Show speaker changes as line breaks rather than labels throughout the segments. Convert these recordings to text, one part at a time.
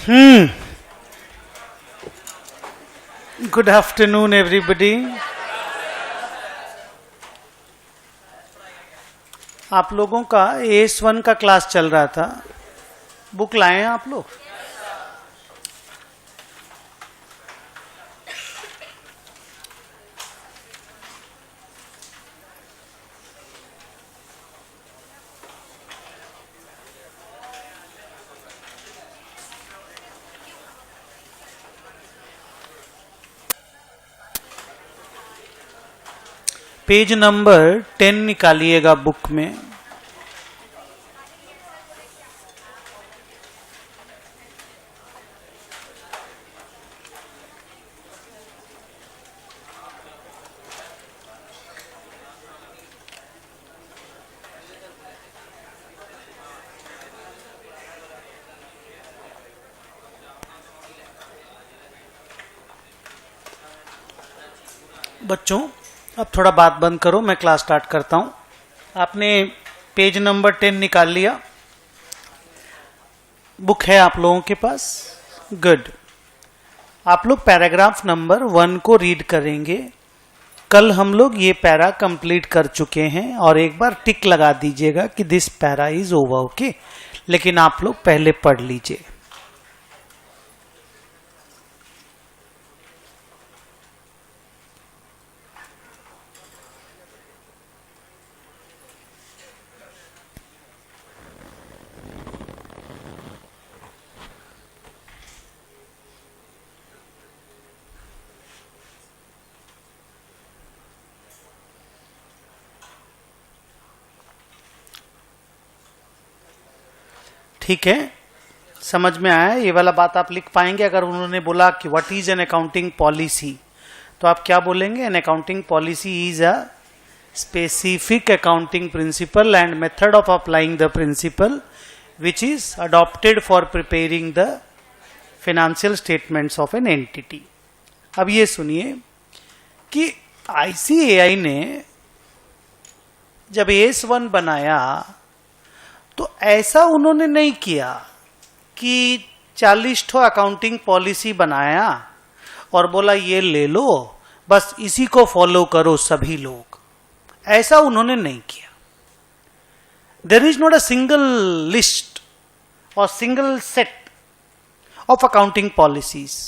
Good afternoon, everybody. आप लोगों का AS1 का क्लास चल रहा था. बुक लाए हैं आप लोग? पेज नंबर 10 निकालिएगा बुक में. बच्चों, अब थोड़ा बात बंद करो, मैं क्लास स्टार्ट करता हूं. आपने पेज नंबर 10 निकाल लिया? बुक है आप लोगों के पास? गुड. आप लोग पैराग्राफ नंबर 1 को रीड करेंगे. कल हम लोग ये पैरा कंप्लीट कर चुके हैं और एक बार टिक लगा दीजिएगा कि this para is over. Okay, लेकिन आप लोग पहले पढ़ लीजिए. ठीक है, समझ में आया? ये वाला बात आप लिख पाएंगे? अगर उन्होंने बोला कि what is an accounting policy, तो आप क्या बोलेंगे? An accounting policy is a specific accounting principle and method of applying the principal which is adopted for preparing the financial statements of an entity. अब ये सुनिए कि ICAI ने जब AS1 बनाया तो ऐसा उन्होंने नहीं किया कि 40 ठो अकाउंटिंग पॉलिसी बनाया और बोला ये ले लो, बस इसी को फॉलो करो सभी लोग. ऐसा उन्होंने नहीं किया. There is not a single list और single set of accounting policies.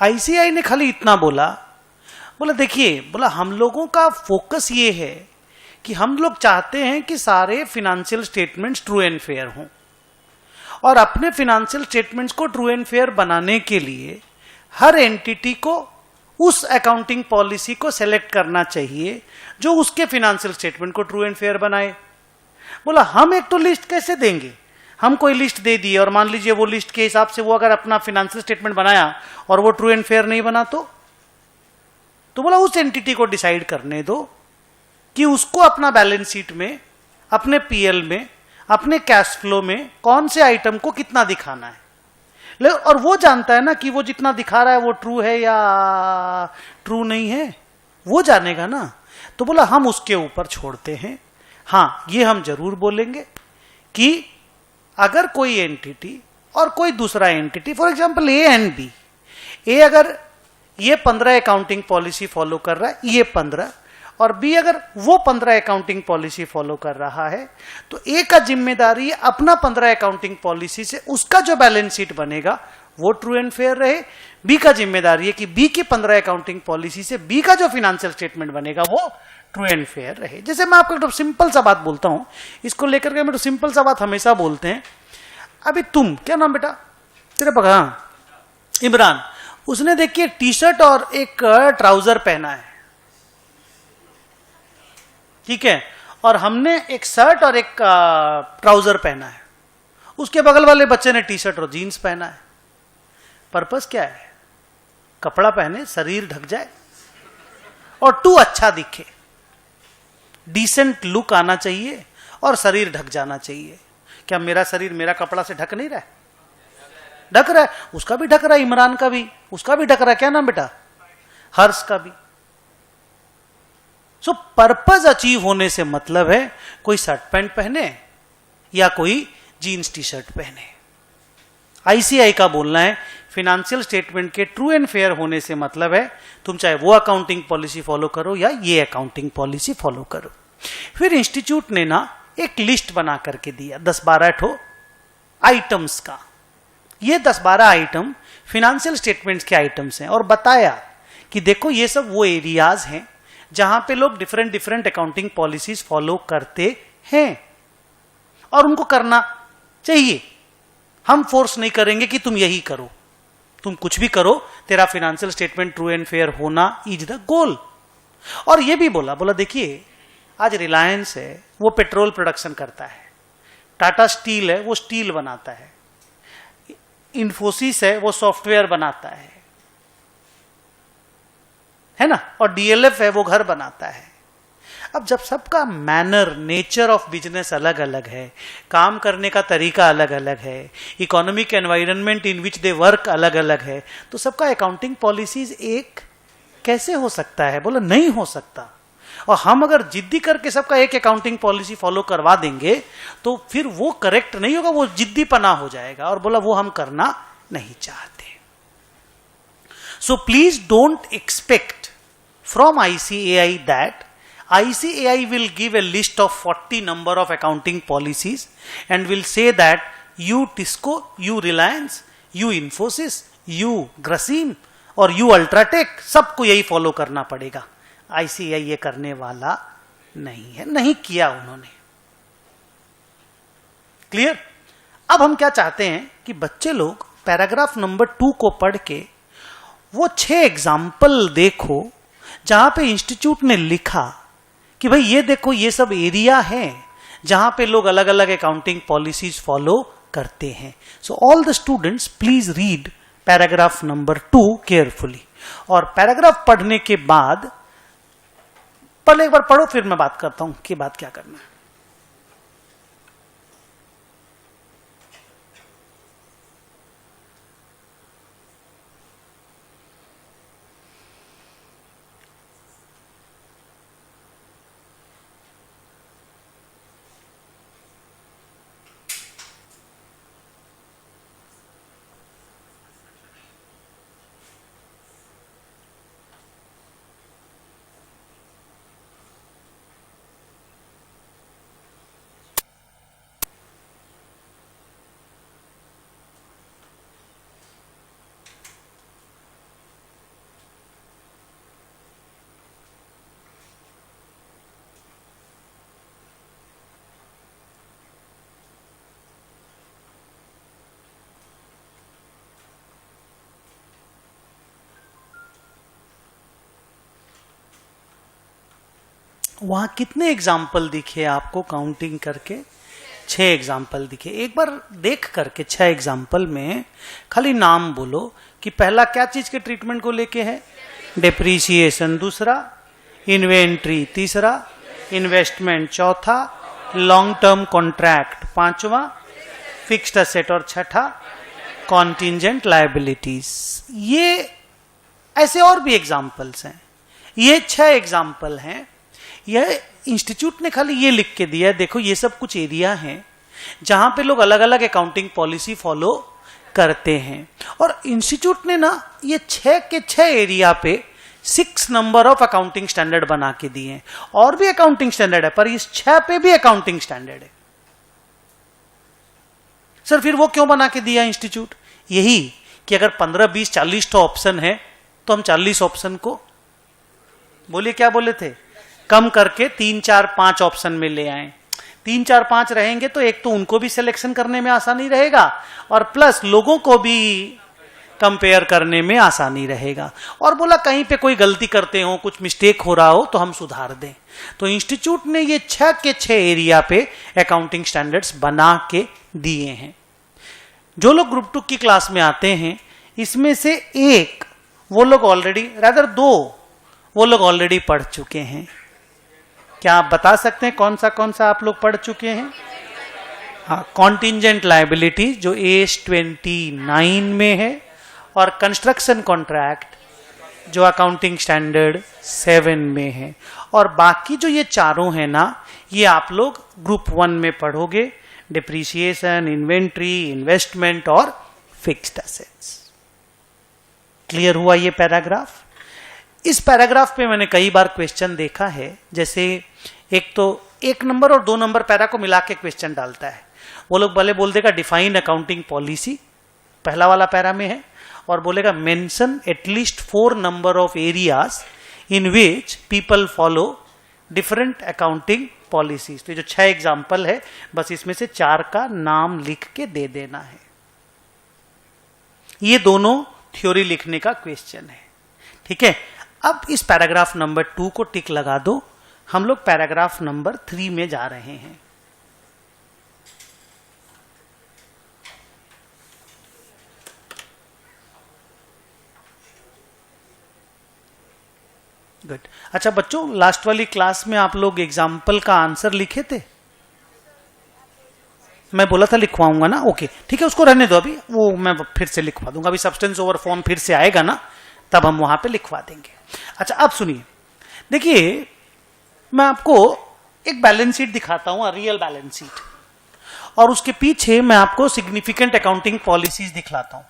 ICAI ने खाली इतना बोला देखिए, बोला हम लोगों का फोकस ये है कि हम लोग चाहते हैं कि सारे financial statements true and fair हों, और अपने फिनेंशियल स्टेटमेंट्स को ट्रू एंड फेयर बनाने के लिए हर एंटिटी को उस अकाउंटिंग पॉलिसी को सेलेक्ट करना चाहिए जो उसके फिनेंशियल स्टेटमेंट को ट्रू एंड फेयर बनाए. बोला हम एक तो लिस्ट कैसे देंगे? हम कोई लिस्ट दे दिए और मान लीजिए वो लिस्ट के हिसाब से वो अगर अपना फिनेंशियल स्टेटमेंट बनाया और वो ट्रू एंड फेयर नहीं बना तो बोला उस एंटिटी को डिसाइड करने दो कि उसको अपना बैलेंस शीट में, अपने PL में, अपने कैश फ्लो में कौन से आइटम को कितना दिखाना है. और वो जानता है ना कि वो जितना दिखा रहा है वो ट्रू है या ट्रू नहीं है, वो जानेगा ना. तो बोला हम उसके ऊपर छोड़ते हैं. हाँ, ये हम जरूर बोलेंगे कि अगर कोई एंटिटी और कोई दूसरा entity, for example A and B, A अगर ये 15 अकाउंटिंग पॉलिसी फॉलो कर रहा है, ये 15, और B अगर वो 15 अकाउंटिंग पॉलिसी फॉलो कर रहा है, तो A का जिम्मेदारी है अपना 15 अकाउंटिंग पॉलिसी से उसका जो बैलेंस शीट बनेगा वो ट्रू एंड फेयर रहे. B का जिम्मेदारी है कि B की 15 अकाउंटिंग पॉलिसी से B का जो फिनेंशियल स्टेटमेंट बनेगा वो ट्रू एंड फेयर रहे. जैसे मैं आपको एक सिंपल सा बात बोलता हूं, इसको लेकर के मैं तो सिंपल सा बात हमेशा बोलते हैं. अभी तुम, क्या नाम बेटा तेरे पका? इमरान. उसने देखिए टी शर्ट और एक ट्राउजर पहना है, ठीक है, और हमने एक शर्ट और एक ट्राउजर पहना है. उसके बगल वाले बच्चे ने टी शर्ट और जीन्स पहना है. पर्पस क्या है? कपड़ा पहने, शरीर ढक जाए और तू अच्छा दिखे, डिसेंट लुक आना चाहिए और शरीर ढक जाना चाहिए. क्या मेरा शरीर मेरा कपड़ा से ढक नहीं रहा है? ढक रहा है. उसका भी ढक रहा है, इमरान का भी, उसका भी ढक रहा है. क्या नाम बेटा? हर्ष का भी. सो पर्पस अचीव होने से मतलब है कोई शर्ट पैंट पहने या कोई जीन्स टी शर्ट पहने. आईसीआई का बोलना है फिनेंशियल स्टेटमेंट के ट्रू एंड फेयर होने से मतलब है तुम चाहे वो अकाउंटिंग पॉलिसी फॉलो करो या ये अकाउंटिंग पॉलिसी फॉलो करो। फिर इंस्टीट्यूट ने ना एक लिस्ट बना करके दिया 10-12 ठो आइटम्स का। ये 10-12 आइटम फिनेंशियल स्टेटमेंट्स के आइटम्स हैं और बताया कि देखो ये सब वो एरियाज हैं जहां पे लोग different different accounting policies follow करते हैं और उनको करना चाहिए। हम फोर्स नहीं करेंगे कि तुम यही करो, तुम कुछ भी करो, तेरा financial statement true and fair होना इज द गोल। और ये भी बोला देखिए आज रिलायंस है वो पेट्रोल प्रोडक्शन करता है, टाटा स्टील है वो स्टील बनाता है, इन्फोसिस है वो सॉफ्टवेयर बनाता है ना, और डीएलएफ है वो घर बनाता है। अब जब सबका मैनर नेचर ऑफ बिजनेस अलग अलग है, काम करने का तरीका अलग अलग है, economic environment in which they work अलग अलग है, तो सबका अकाउंटिंग पॉलिसीज एक कैसे हो सकता है? बोला नहीं हो सकता। और हम अगर जिद्दी करके सबका एक अकाउंटिंग पॉलिसी फॉलो करवा देंगे तो फिर वो करेक्ट नहीं होगा, वो जिद्दीपना हो जाएगा। और बोला वो हम करना नहीं चाहते। So please don't expect from ICAI that ICAI will give a list of 40 number of accounting policies and will say that you Tisco, you Reliance, you Infosys, you Grasim और you Ultratech सबको यही follow करना पड़ेगा। ICAI ये करने वाला नहीं है, नहीं किया उन्होंने। क्लियर? अब हम क्या चाहते हैं कि बच्चे लोग पैराग्राफ नंबर 2 को पढ़ के वो 6 एग्जाम्पल देखो जहां पे इंस्टीट्यूट ने लिखा कि भाई ये देखो ये सब एरिया है जहां पे लोग अलग अलग अकाउंटिंग पॉलिसीज फॉलो करते हैं। So all the students please read paragraph number 2 carefully. और पैराग्राफ पढ़ने के बाद पहले एक बार पढ़ो, फिर मैं बात करता हूं कि बात क्या करना है। वहां कितने एग्जाम्पल दिखे आपको काउंटिंग करके? 6 एग्जाम्पल दिखे। एक बार देख करके 6 एग्जाम्पल में खाली नाम बोलो कि पहला क्या चीज के ट्रीटमेंट को लेके है? डेप्रीसिएशन, दूसरा इन्वेंट्री, तीसरा इन्वेस्टमेंट, चौथा लॉन्ग टर्म कॉन्ट्रैक्ट, पांचवा फिक्स्ड असेट और छठा कॉन्टिंजेंट लायबिलिटीज। ये ऐसे और भी एग्जाम्पल्स हैं। ये 6 एग्जाम्पल हैं। यह इंस्टीट्यूट ने खाली ये लिख के दिया है, देखो ये सब कुछ एरिया हैं जहां पे लोग अलग अलग अकाउंटिंग पॉलिसी फॉलो करते हैं। और इंस्टीट्यूट ने ना ये 6 के 6 एरिया पे 6 नंबर ऑफ अकाउंटिंग स्टैंडर्ड बना के दिए हैं। और भी अकाउंटिंग स्टैंडर्ड है पर इस 6 पे भी अकाउंटिंग स्टैंडर्ड है। सर फिर वो क्यों बना के दिया इंस्टीट्यूट? यही कि अगर 15, 20, 40 तो ऑप्शन है तो हम 40 ऑप्शन को बोलिए क्या बोले थे कम करके 3, 4, 5 ऑप्शन में ले आए। 3, 4, 5 रहेंगे तो एक तो उनको भी सिलेक्शन करने में आसानी रहेगा और प्लस लोगों को भी कंपेयर करने में आसानी रहेगा। और बोला कहीं पे कोई गलती करते हो, कुछ मिस्टेक हो रहा हो तो हम सुधार दें। तो इंस्टीट्यूट ने ये 6 के 6 एरिया पे अकाउंटिंग स्टैंडर्ड्स बना के दिए हैं। जो लोग ग्रुप 2 की क्लास में आते हैं इसमें से एक वो लोग ऑलरेडी, रादर 2 वो लोग ऑलरेडी पढ़ चुके हैं। क्या आप बता सकते हैं कौन सा आप लोग पढ़ चुके हैं? हाँ, कॉन्टिंजेंट लायबिलिटी जो AS 29 में है और कंस्ट्रक्शन कॉन्ट्रैक्ट जो अकाउंटिंग स्टैंडर्ड 7 में है। और बाकी जो ये चारों हैं ना ये आप लोग ग्रुप 1 में पढ़ोगे। डिप्रीसिएशन, इन्वेंट्री, इन्वेस्टमेंट और फिक्स्ड एसेट्स। क्लियर हुआ ये पैराग्राफ? इस पैराग्राफ पे मैंने कई बार क्वेश्चन देखा है, जैसे एक तो 1 नंबर और 2 नंबर पैरा को मिला के क्वेश्चन डालता है। वो लोग भले बोल देगा डिफाइन अकाउंटिंग पॉलिसी, पहला वाला पैरा में है, और बोलेगा mention at least 4 number of areas in which people follow different accounting policies. तो जो 6 एग्जाम्पल है, बस इसमें से 4 का नाम लिख के दे देना है। ये दोनों थ्योरी लिखने का क्वेश्चन है, ठीक है। अब इस पैराग्राफ नंबर 2 को टिक लगा दो, हम लोग पैराग्राफ नंबर 3 में जा रहे हैं। गुड। अच्छा बच्चों, लास्ट वाली क्लास में आप लोग एग्जाम्पल का आंसर लिखे थे? मैं बोला था लिखवाऊंगा ना, ओके ठीक है, उसको रहने दो, अभी वो मैं फिर से लिखवा दूंगा। अभी सब्सटेंस ओवर फॉर्म फिर से आएगा ना, तब हम वहां पे लिखवा देंगे। अच्छा अब सुनिए, देखिए मैं आपको एक बैलेंस शीट दिखाता हूं, रियल बैलेंस शीट, और उसके पीछे मैं आपको सिग्निफिकेंट अकाउंटिंग पॉलिसीज दिखलाता हूं।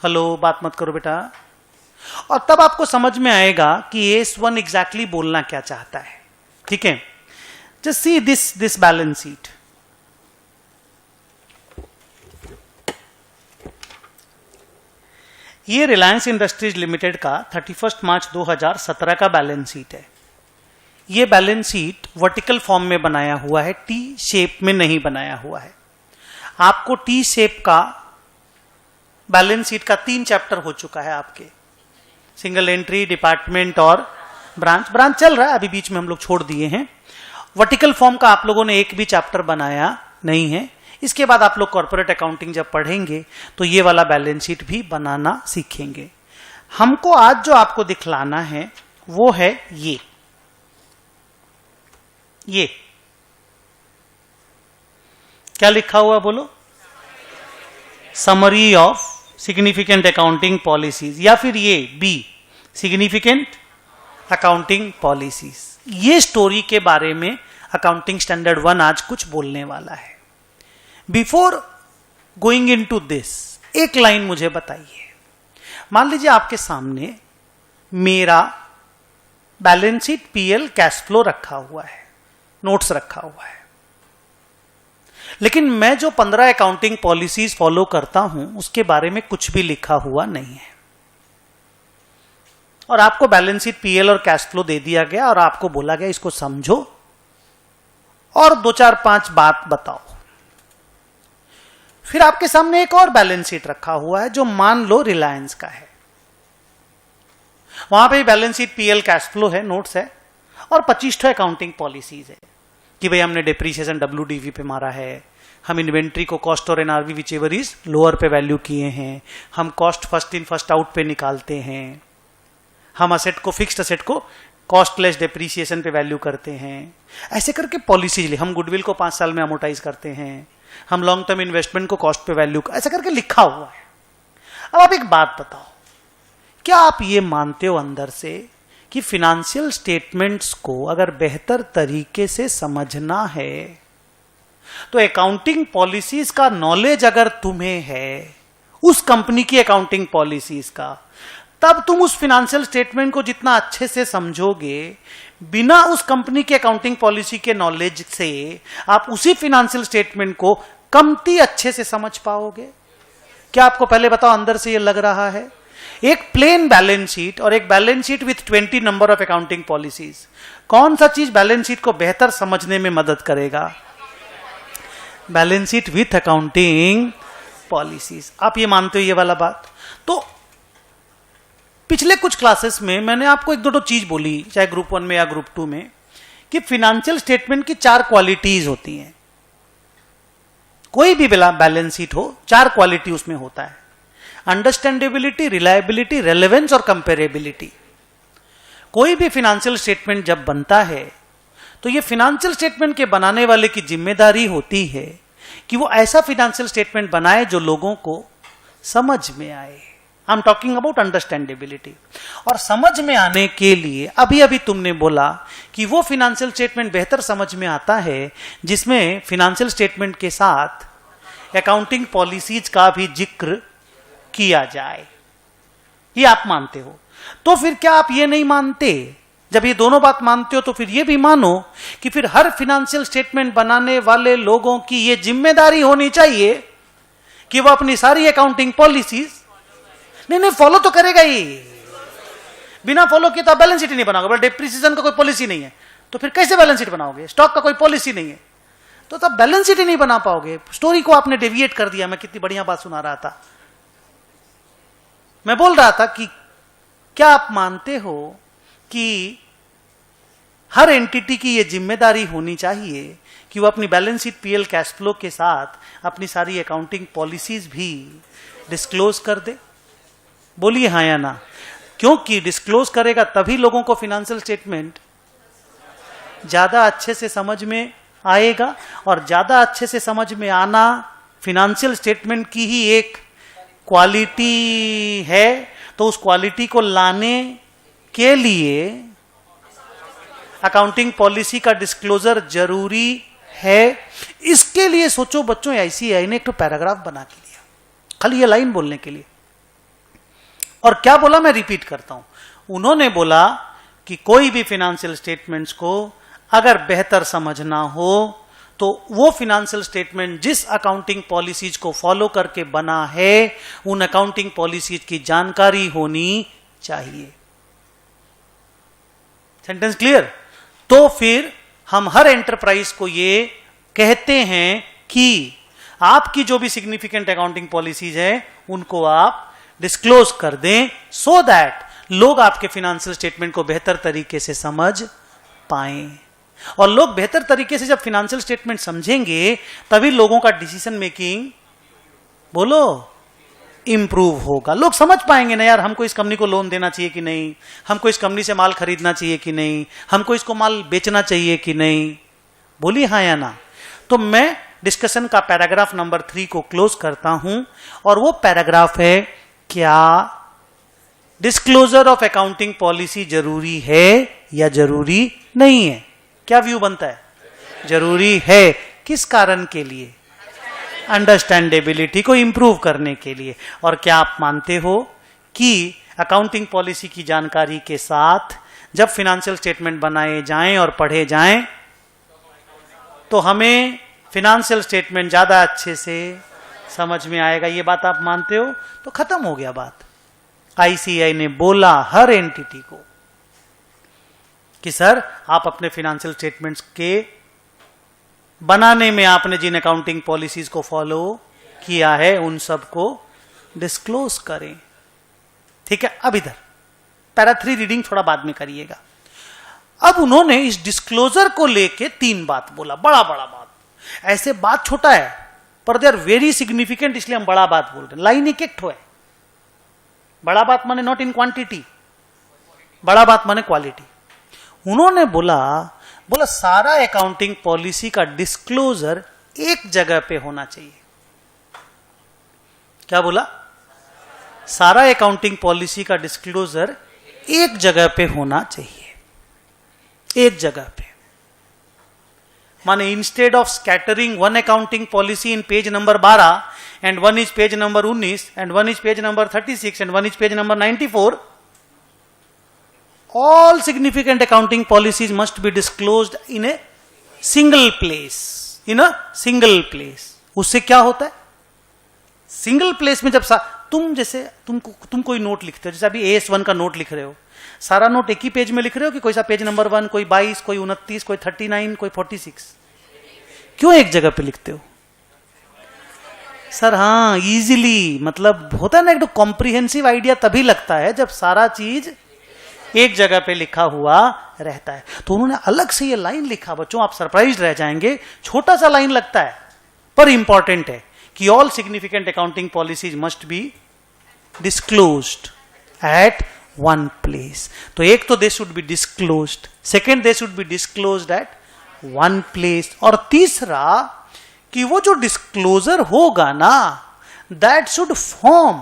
हेलो, बात मत करो बेटा। और तब आपको समझ में आएगा कि S1 एग्जैक्टली बोलना क्या चाहता है, ठीक है। Just see this balance sheet. ये रिलायंस इंडस्ट्रीज लिमिटेड का 31 मार्च 2017 का बैलेंस शीट है। ये बैलेंस शीट वर्टिकल फॉर्म में बनाया हुआ है, टी शेप में नहीं बनाया हुआ है। आपको टी शेप का बैलेंस शीट का 3 चैप्टर हो चुका है आपके, सिंगल एंट्री, डिपार्टमेंट और ब्रांच चल रहा है, अभी बीच में हम लोग छोड़ दिए हैं। वर्टिकल फॉर्म का आप लोगों ने एक भी चैप्टर बनाया नहीं है। इसके बाद आप लोग कॉर्पोरेट अकाउंटिंग जब पढ़ेंगे तो ये वाला बैलेंस शीट भी बनाना सीखेंगे। हमको आज जो आपको दिखलाना है वो है ये क्या लिखा हुआ बोलो? Summary of significant accounting policies, या फिर ये बी सिग्निफिकेंट अकाउंटिंग पॉलिसीज। ये स्टोरी के बारे में अकाउंटिंग स्टैंडर्ड 1 आज कुछ बोलने वाला है। Before going into this, एक लाइन मुझे बताइए। मान लीजिए आपके सामने मेरा balance sheet, PL, cash flow रखा हुआ है, नोट्स रखा हुआ है, लेकिन मैं जो 15 अकाउंटिंग पॉलिसीज फॉलो करता हूं उसके बारे में कुछ भी लिखा हुआ नहीं है। और आपको बैलेंस शीट, पीएल और कैश फ्लो दे दिया गया और आपको बोला गया इसको समझो और 2, 4, 5 बात बताओ। फिर आपके सामने एक और बैलेंस शीट रखा हुआ है जो मान लो रिलायंस का है। वहां पे balance sheet, PL, cash flow है, नोट्स है और 25 अकाउंटिंग पॉलिसीज है कि भाई हमने डिप्रीसिएशन WDV पे मारा है, हम इन्वेंट्री को कॉस्ट और NRV which ever is lower पे वैल्यू किए हैं, हम cost first in first out पे निकालते हैं, हम असेट को, फिक्स्ड असेट को कॉस्टलेस डिप्रीसिएशन पे वैल्यू करते हैं। ऐसे करके पॉलिसीज ले, हम गुडविल को 5 साल में अमोर्टाइज करते हैं, हम लॉन्ग टर्म इन्वेस्टमेंट को कॉस्ट पे वैल्यू, ऐसा करके लिखा हुआ है। अब आप एक बात बताओ, क्या आप ये मानते हो अंदर से कि फिनेंशियल स्टेटमेंट्स को अगर बेहतर तरीके से समझना है तो अकाउंटिंग पॉलिसीज का नॉलेज अगर तुम्हें है, उस कंपनी की अकाउंटिंग पॉलिसीज का, तब तुम उस फिनेंशियल स्टेटमेंट को जितना अच्छे से समझोगे, बिना उस कंपनी के अकाउंटिंग पॉलिसी के नॉलेज से आप उसी फिनेंशियल स्टेटमेंट को कमती अच्छे से समझ पाओगे। क्या आपको पहले बताओ अंदर से ये लग रहा है? एक प्लेन बैलेंस शीट और एक balance sheet with 20 number of accounting policies, कौन सा चीज बैलेंस शीट को बेहतर समझने में मदद करेगा? Balance sheet with accounting policies. आप ये मानते हो ये वाला बात? तो पिछले कुछ क्लासेस में मैंने आपको 1-2 चीज बोली, चाहे ग्रुप 1 में या ग्रुप 2 में, कि फिनेंशियल स्टेटमेंट की 4 क्वालिटीज होती हैं। कोई भी बैलेंस शीट हो, 4 क्वालिटी उसमें होता है: अंडरस्टैंडेबिलिटी, रिलायबिलिटी, रेलेवेंस और कंपेरेबिलिटी। कोई भी फिनेंशियल स्टेटमेंट जब बनता है तो ये फिनेंशियल स्टेटमेंट के बनाने वाले की जिम्मेदारी होती है कि वो ऐसा फिनेंशियल स्टेटमेंट बनाए जो लोगों को समझ में आए। I am talking about understandability. और समझ में आने के लिए अभी अभी तुमने बोला कि वो फिनेंशियल स्टेटमेंट बेहतर समझ में आता है जिसमें फिनेंशियल स्टेटमेंट के साथ अकाउंटिंग पॉलिसीज का भी जिक्र किया जाए, ये आप मानते हो। तो फिर क्या आप ये नहीं मानते, जब ये दोनों बात मानते हो तो फिर ये भी मानो कि फिर हर फिनेंशियल स्टेटमेंट बनाने वाले लोगों की ये जिम्मेदारी होनी चाहिए कि वो अपनी सारी अकाउंटिंग पॉलिसीज नहीं फॉलो तो करेगा ही। बिना फॉलो किए तो आप बैलेंस शीट नहीं बनाओगे। डेप्रिसिएशन का कोई पॉलिसी नहीं है तो फिर कैसे बैलेंस शीट बनाओगे? स्टॉक का कोई पॉलिसी नहीं है तो तब बैलेंस शीट ही नहीं बना पाओगे। स्टोरी को आपने डेविएट कर दिया। मैं कितनी बढ़िया बात सुना रहा था। मैं बोल रहा था कि क्या आप मानते हो कि हर एंटिटी की यह जिम्मेदारी होनी चाहिए कि वो अपनी balance sheet, PL, cash flow के साथ अपनी सारी अकाउंटिंग पॉलिसीज भी डिस्क्लोज कर दे? बोलिए हाँ या ना। क्योंकि डिस्क्लोज करेगा तभी लोगों को फिनेंशियल स्टेटमेंट ज्यादा अच्छे से समझ में आएगा, और ज्यादा अच्छे से समझ में आना फिनेंशियल स्टेटमेंट की ही एक क्वालिटी है। तो उस क्वालिटी को लाने के लिए अकाउंटिंग पॉलिसी का डिस्क्लोजर जरूरी है। इसके लिए सोचो बच्चों, आईसीएआई ने एक तो पैराग्राफ बना के लिया खाली ये लाइन बोलने के लिए। और क्या बोला, मैं रिपीट करता हूं। उन्होंने बोला कि कोई भी फिनेंशियल स्टेटमेंट्स को अगर बेहतर समझना हो तो वो फिनेंशियल स्टेटमेंट जिस अकाउंटिंग पॉलिसीज को फॉलो करके बना है उन अकाउंटिंग पॉलिसीज की जानकारी होनी चाहिए। Sentence clear? तो फिर हम हर एंटरप्राइज को ये कहते हैं कि आपकी जो भी सिग्निफिकेंट अकाउंटिंग पॉलिसीज है उनको आप डिस्क्लोज कर दें, सो दैट लोग आपके फिनेंशियल स्टेटमेंट को बेहतर तरीके से समझ पाएं। और लोग बेहतर तरीके से जब फिनेंशियल स्टेटमेंट समझेंगे तभी लोगों का डिसीजन मेकिंग, बोलो, इंप्रूव होगा। लोग समझ पाएंगे ना यार, हमको इस कंपनी को लोन देना चाहिए कि नहीं, हमको इस कंपनी से माल खरीदना चाहिए कि नहीं, हमको इसको माल बेचना चाहिए कि नहीं। बोलिए हाँ या ना। तो मैं डिस्कशन का पैराग्राफ नंबर 3 को क्लोज करता हूं, और वो पैराग्राफ है, क्या डिस्क्लोजर ऑफ अकाउंटिंग पॉलिसी जरूरी है या जरूरी नहीं है? क्या व्यू बनता है? जरूरी है। किस कारण के लिए? अंडरस्टैंडेबिलिटी को इंप्रूव करने के लिए। और क्या आप मानते हो कि अकाउंटिंग पॉलिसी की जानकारी के साथ जब फिनेंशियल स्टेटमेंट बनाए जाएं और पढ़े जाएं तो हमें फिनेंशियल स्टेटमेंट ज्यादा अच्छे से समझ में आएगा? ये बात आप मानते हो? तो खत्म हो गया बात। आईसीआई ने बोला हर एंटिटी को कि सर आप अपने फिनेंशियल स्टेटमेंट्स के बनाने में आपने जिन अकाउंटिंग पॉलिसीज को फॉलो किया है उन सब को डिस्क्लोज करें। ठीक है, अब इधर पैरा 3 रीडिंग थोड़ा बाद में करिएगा। अब उन्होंने इस डिस्क्लोजर को लेके 3 बात बोला, बड़ा बड़ा बात। ऐसे बात छोटा है पर दे आर वेरी सिग्निफिकेंट, इसलिए हम बड़ा बात बोल रहे हैं। लाइन एक ठो है। बड़ा बात माने नॉट इन क्वांटिटी, बड़ा बात माने क्वालिटी। उन्होंने बोला सारा अकाउंटिंग पॉलिसी का डिस्क्लोजर एक जगह पे होना चाहिए। क्या बोला? सारा अकाउंटिंग पॉलिसी का डिस्क्लोजर एक जगह पे होना चाहिए, एक जगह पे। माने instead of scattering one accounting policy in page number 12 and one is page number 19 and one is page number 36 and one is page number 94, all significant accounting policies must be disclosed in a single place, in a single place। उससे क्या होता है? Single place में जब जैसे तुम कोई note लिखते हो, जैसे अभी AS1 का नोट लिख रहे हो, सारा नोट एक ही पेज में लिख रहे हो कि कोई सा पेज नंबर 1, कोई 22, कोई 29, कोई 39, कोई 46? क्यों एक जगह पे लिखते हो? सर हाँ, इजीली, मतलब होता है ना, एक तो कॉम्प्रिहेंसिव आइडिया तभी लगता है जब सारा चीज एक जगह पे लिखा हुआ रहता है। तो उन्होंने अलग से ये लाइन लिखा, बच्चों आप सरप्राइज रह जाएंगे। छोटा सा लाइन लगता है पर इंपॉर्टेंट है कि all significant accounting policies must be disclosed at one place. तो एक तो they should be disclosed, second they should be disclosed at one place, और तीसरा कि वो जो डिस्क्लोजर होगा ना, that should form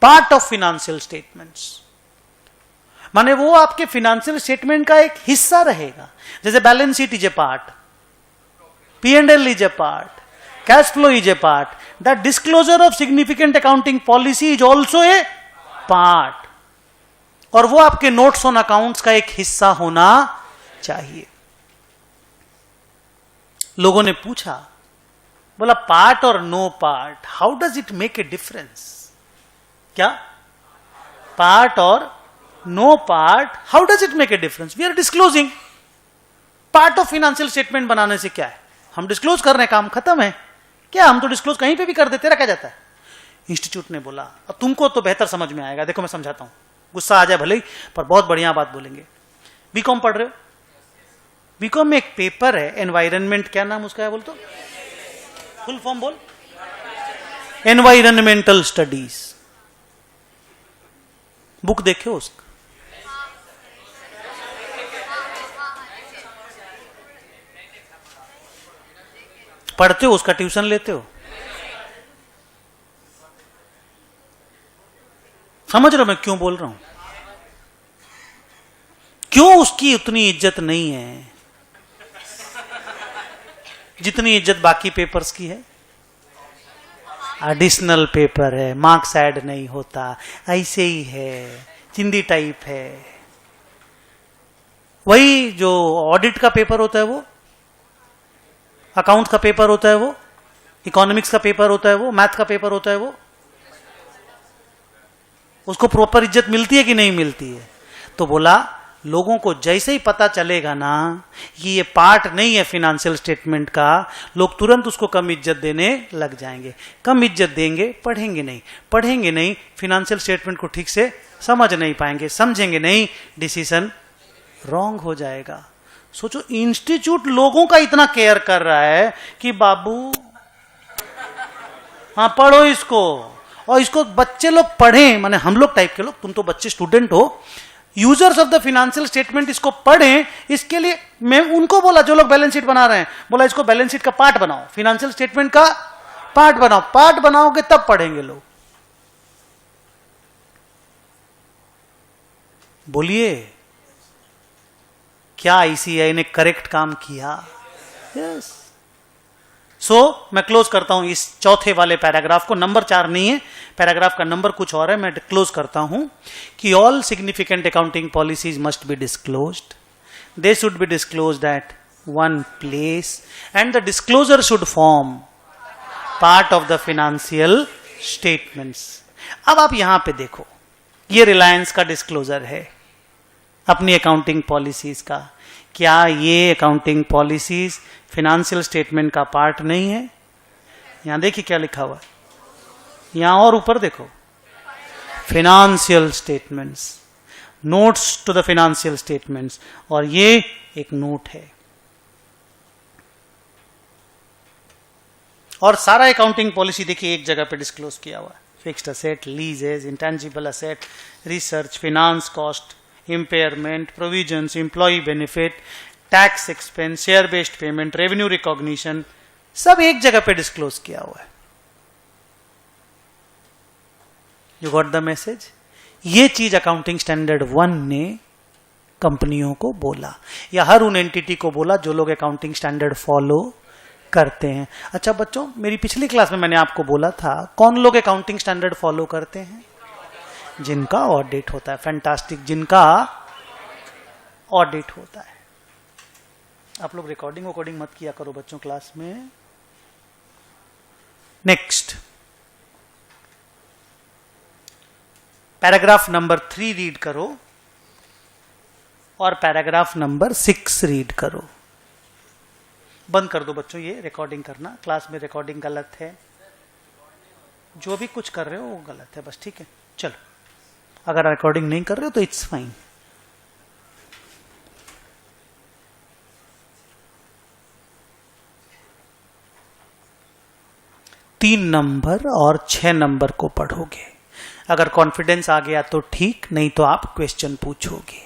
part of financial statements. माने वो आपके फिनेंशियल स्टेटमेंट का एक हिस्सा रहेगा। जैसे balance sheet is a part, P&L is a part, Cash flow is a part. That disclosure of significant accounting policy is also a part. और वो आपके नोट्स ऑन अकाउंट्स का एक हिस्सा होना चाहिए. लोगों ने पूछा, बोला पार्ट और no part, how does it make a difference? क्या पार्ट और no part, how does it make a difference? We are disclosing. Part of financial statement बनाने से क्या है? हम डिस्क्लोज कर रहे हैं, काम खत्म है. क्या हम तो डिस्क्लोज कहीं पे भी कर देते, रखा जाता है. इंस्टीट्यूट ने बोला, और तुमको तो बेहतर समझ में आएगा, देखो मैं समझाता हूं, गुस्सा आ जाए भले ही, पर बहुत बढ़िया बात बोलेंगे. बीकॉम पढ़ रहे हो? बीकॉम में एक पेपर है एनवायरनमेंट, क्या नाम उसका है बोल तो, फुल फॉर्म बोल, एनवायरनमेंटल स्टडीज. बुक देखे हो उसका? पढ़ते हो उसका, ट्यूशन लेते हो? समझ रहे हो मैं क्यों बोल रहा हूं? क्यों उसकी उतनी इज्जत नहीं है जितनी इज्जत बाकी पेपर्स की है? एडिशनल पेपर है, मार्क्स ऐड नहीं होता, ऐसे ही है, चिंदी टाइप है. वही जो ऑडिट का पेपर होता है, वो अकाउंट का पेपर होता है, वो इकोनॉमिक्स का पेपर होता है, वो मैथ का पेपर होता है, वो उसको प्रॉपर इज्जत मिलती है कि नहीं मिलती है? तो बोला लोगों को जैसे ही पता चलेगा ना कि ये पार्ट नहीं है फाइनेंशियल स्टेटमेंट का, लोग तुरंत उसको कम इज्जत देने लग जाएंगे. कम इज्जत देंगे, पढ़ेंगे नहीं, फाइनेंशियल स्टेटमेंट को ठीक से समझ नहीं पाएंगे, समझेंगे नहीं, डिसीजन रॉन्ग हो जाएगा. सोचो, इंस्टीट्यूट लोगों का इतना केयर कर रहा है कि बाबू हाँ पढ़ो इसको, और इसको बच्चे लोग पढ़ें, माने हम लोग टाइप के लोग, तुम तो बच्चे स्टूडेंट हो, users of the financial statement इसको पढ़ें. इसके लिए मैं उनको बोला, जो लोग बैलेंस शीट बना रहे हैं, बोला इसको बैलेंस शीट का पार्ट बनाओ, फाइनेंशियल स्टेटमेंट का पार्ट बनाओ. पार्ट बनाओगे तब पढ़ेंगे लोग. बोलिए, क्या आईसीआई ने करेक्ट काम किया? यस. सो मैं क्लोज करता हूं इस चौथे वाले पैराग्राफ को. नंबर 4 नहीं है, पैराग्राफ का नंबर कुछ और है. मैं क्लोज करता हूं कि all significant accounting policies must be disclosed. They should be disclosed at one place and the disclosure should form part of the financial statements. अब आप यहां पे देखो, ये रिलायंस का डिस्क्लोजर है अपनी अकाउंटिंग पॉलिसीज का. क्या ये अकाउंटिंग पॉलिसीज फाइनेंशियल स्टेटमेंट का पार्ट नहीं है? यहां देखिए क्या लिखा हुआ है, यहां और ऊपर देखो, financial statements, notes to the financial statements, और ये एक नोट है. और सारा अकाउंटिंग पॉलिसी देखिए एक जगह पे डिस्क्लोज किया हुआ है. Fixed asset, leases, intangible asset, research, finance cost, impairment, provisions, employ benefit, tax expense, share based payment, revenue recognition, सब एक जगह पे डिस्क्लोज किया हुआ है. You got the message? ये चीज अकाउंटिंग स्टैंडर्ड 1 ने कंपनियों को बोला, या हर उन एंटिटी को बोला जो लोग अकाउंटिंग स्टैंडर्ड फॉलो करते हैं. अच्छा बच्चों, मेरी पिछली क्लास में मैंने आपको बोला था कौन लोग अकाउंटिंग स्टैंडर्ड फॉलो करते हैं? जिनका ऑडिट होता है. फैंटास्टिक, जिनका ऑडिट होता है. आप लोग रिकॉर्डिंग मत किया करो बच्चों क्लास में. नेक्स्ट, पैराग्राफ नंबर 3 रीड करो और पैराग्राफ नंबर 6 रीड करो. बंद कर दो बच्चों ये रिकॉर्डिंग करना, क्लास में रिकॉर्डिंग गलत है. जो भी कुछ कर रहे हो वो गलत है बस, ठीक है? चलो, अगर रिकॉर्डिंग नहीं कर रहे हो तो इट्स फाइन. तीन नंबर और 6 नंबर को पढ़ोगे. अगर कॉन्फिडेंस आ गया तो ठीक, नहीं तो आप क्वेश्चन पूछोगे.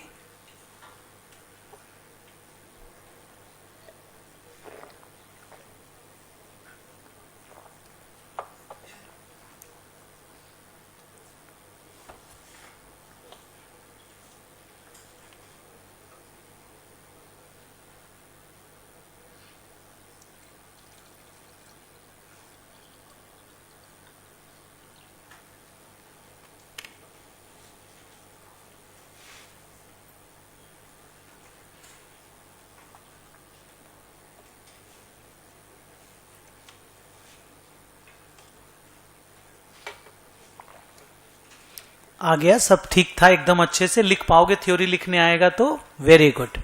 आ गया, सब ठीक था, एकदम अच्छे से लिख पाओगे, थ्योरी लिखने आएगा तो वेरी गुड।